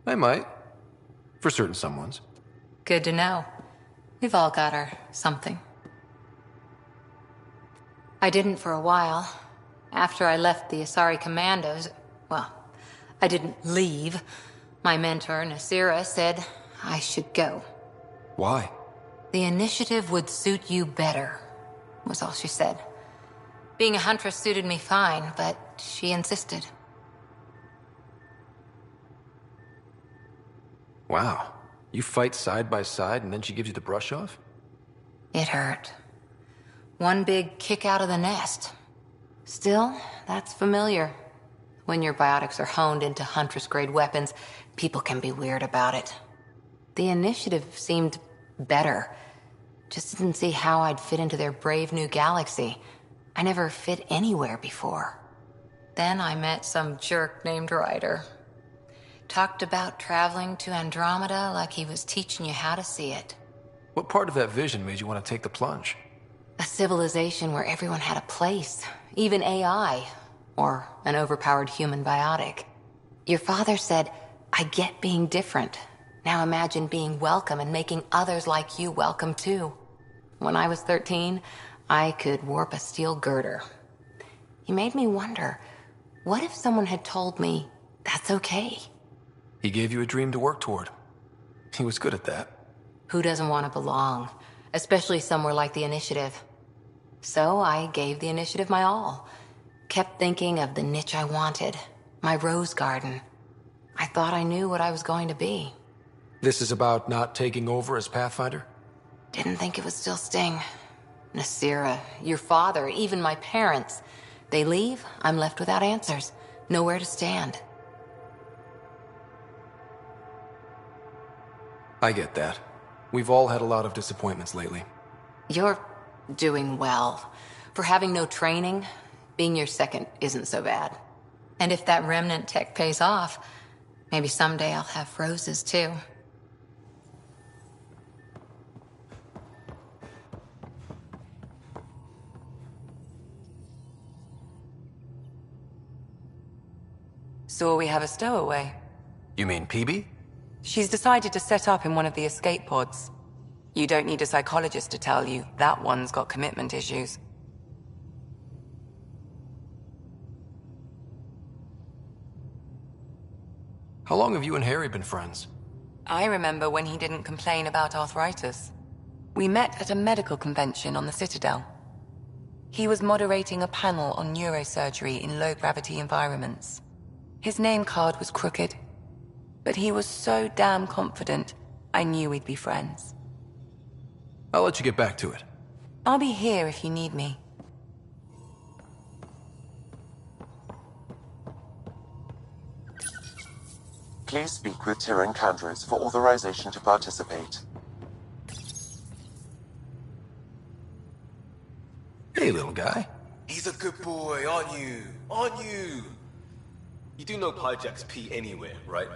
I might. For certain someones. Good to know. We've all got our something. I didn't for a while. After I left the Asari Commandos, Well, I didn't leave. My mentor, Nasira, said I should go. Why? The initiative would suit you better, was all she said. Being a huntress suited me fine, but she insisted. Wow. You fight side by side and then she gives you the brush off? It hurt. One big kick out of the nest. Still, that's familiar. When your biotics are honed into Huntress-grade weapons, people can be weird about it. The initiative seemed better. Just didn't see how I'd fit into their brave new galaxy. I never fit anywhere before. Then I met some jerk named Ryder. Talked about traveling to Andromeda like he was teaching you how to see it. What part of that vision made you want to take the plunge? A civilization where everyone had a place, even AI, or an overpowered human biotic. Your father said, I get being different. Now imagine being welcome and making others like you welcome too. When I was 13, I could warp a steel girder. He made me wonder, what if someone had told me that's okay? He gave you a dream to work toward. He was good at that. Who doesn't want to belong? Especially somewhere like the Initiative. So I gave the Initiative my all. Kept thinking of the niche I wanted. My rose garden. I thought I knew what I was going to be. This is about not taking over as Pathfinder? Didn't think it would still sting. Nasira, your father, even my parents. They leave, I'm left without answers. Nowhere to stand. I get that. We've all had a lot of disappointments lately. You're doing well. For having no training, being your second isn't so bad. And if that remnant tech pays off, maybe someday I'll have roses too. So we have a stowaway. You mean PB? She's decided to set up in one of the escape pods. You don't need a psychologist to tell you that one's got commitment issues. How long have you and Harry been friends? I remember when he didn't complain about arthritis. We met at a medical convention on the Citadel. He was moderating a panel on neurosurgery in low-gravity environments. His name card was crooked, but he was so damn confident, I knew we'd be friends. I'll let you get back to it. I'll be here if you need me. Please speak with Tyrion Candros for authorization to participate. Hey, little guy. He's a good boy, aren't you? Aren't you? You do know Pyjack's pee anywhere, right?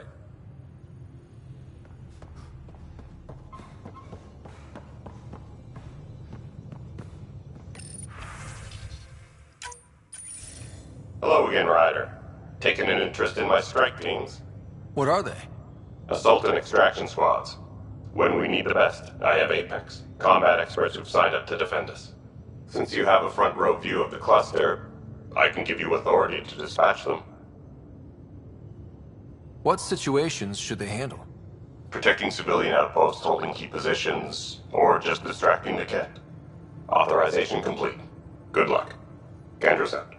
Hello again, Ryder. Taking an interest in my strike teams? What are they? Assault and extraction squads. When we need the best, I have Apex, combat experts who've signed up to defend us. Since you have a front row view of the cluster, I can give you authority to dispatch them. What situations should they handle? Protecting civilian outposts, holding key positions, or just distracting the kit. Authorization complete. Good luck. Candros out.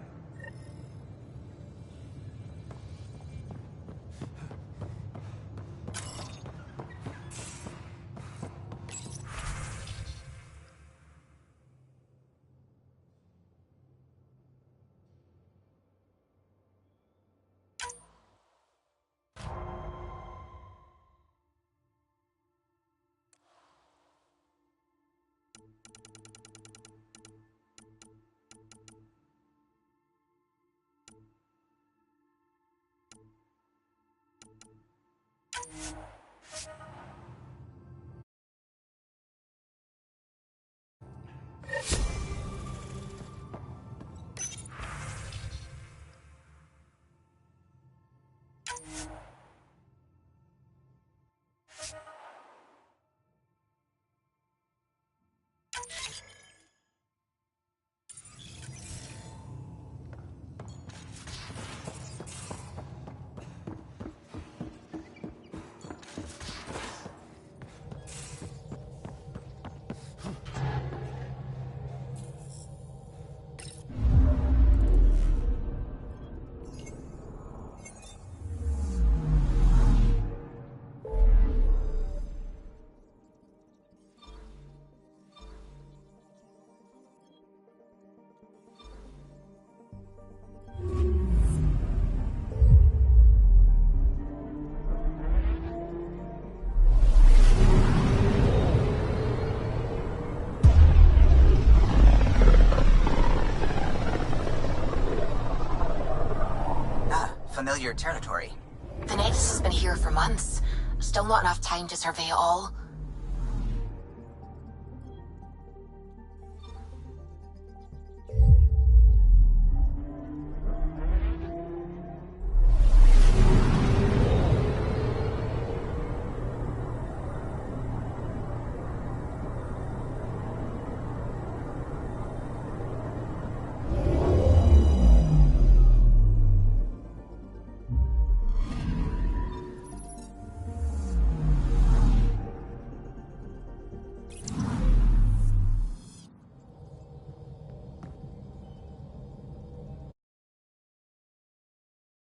Familiar territory. The Nexus has been here for months. Still not enough time to survey it all.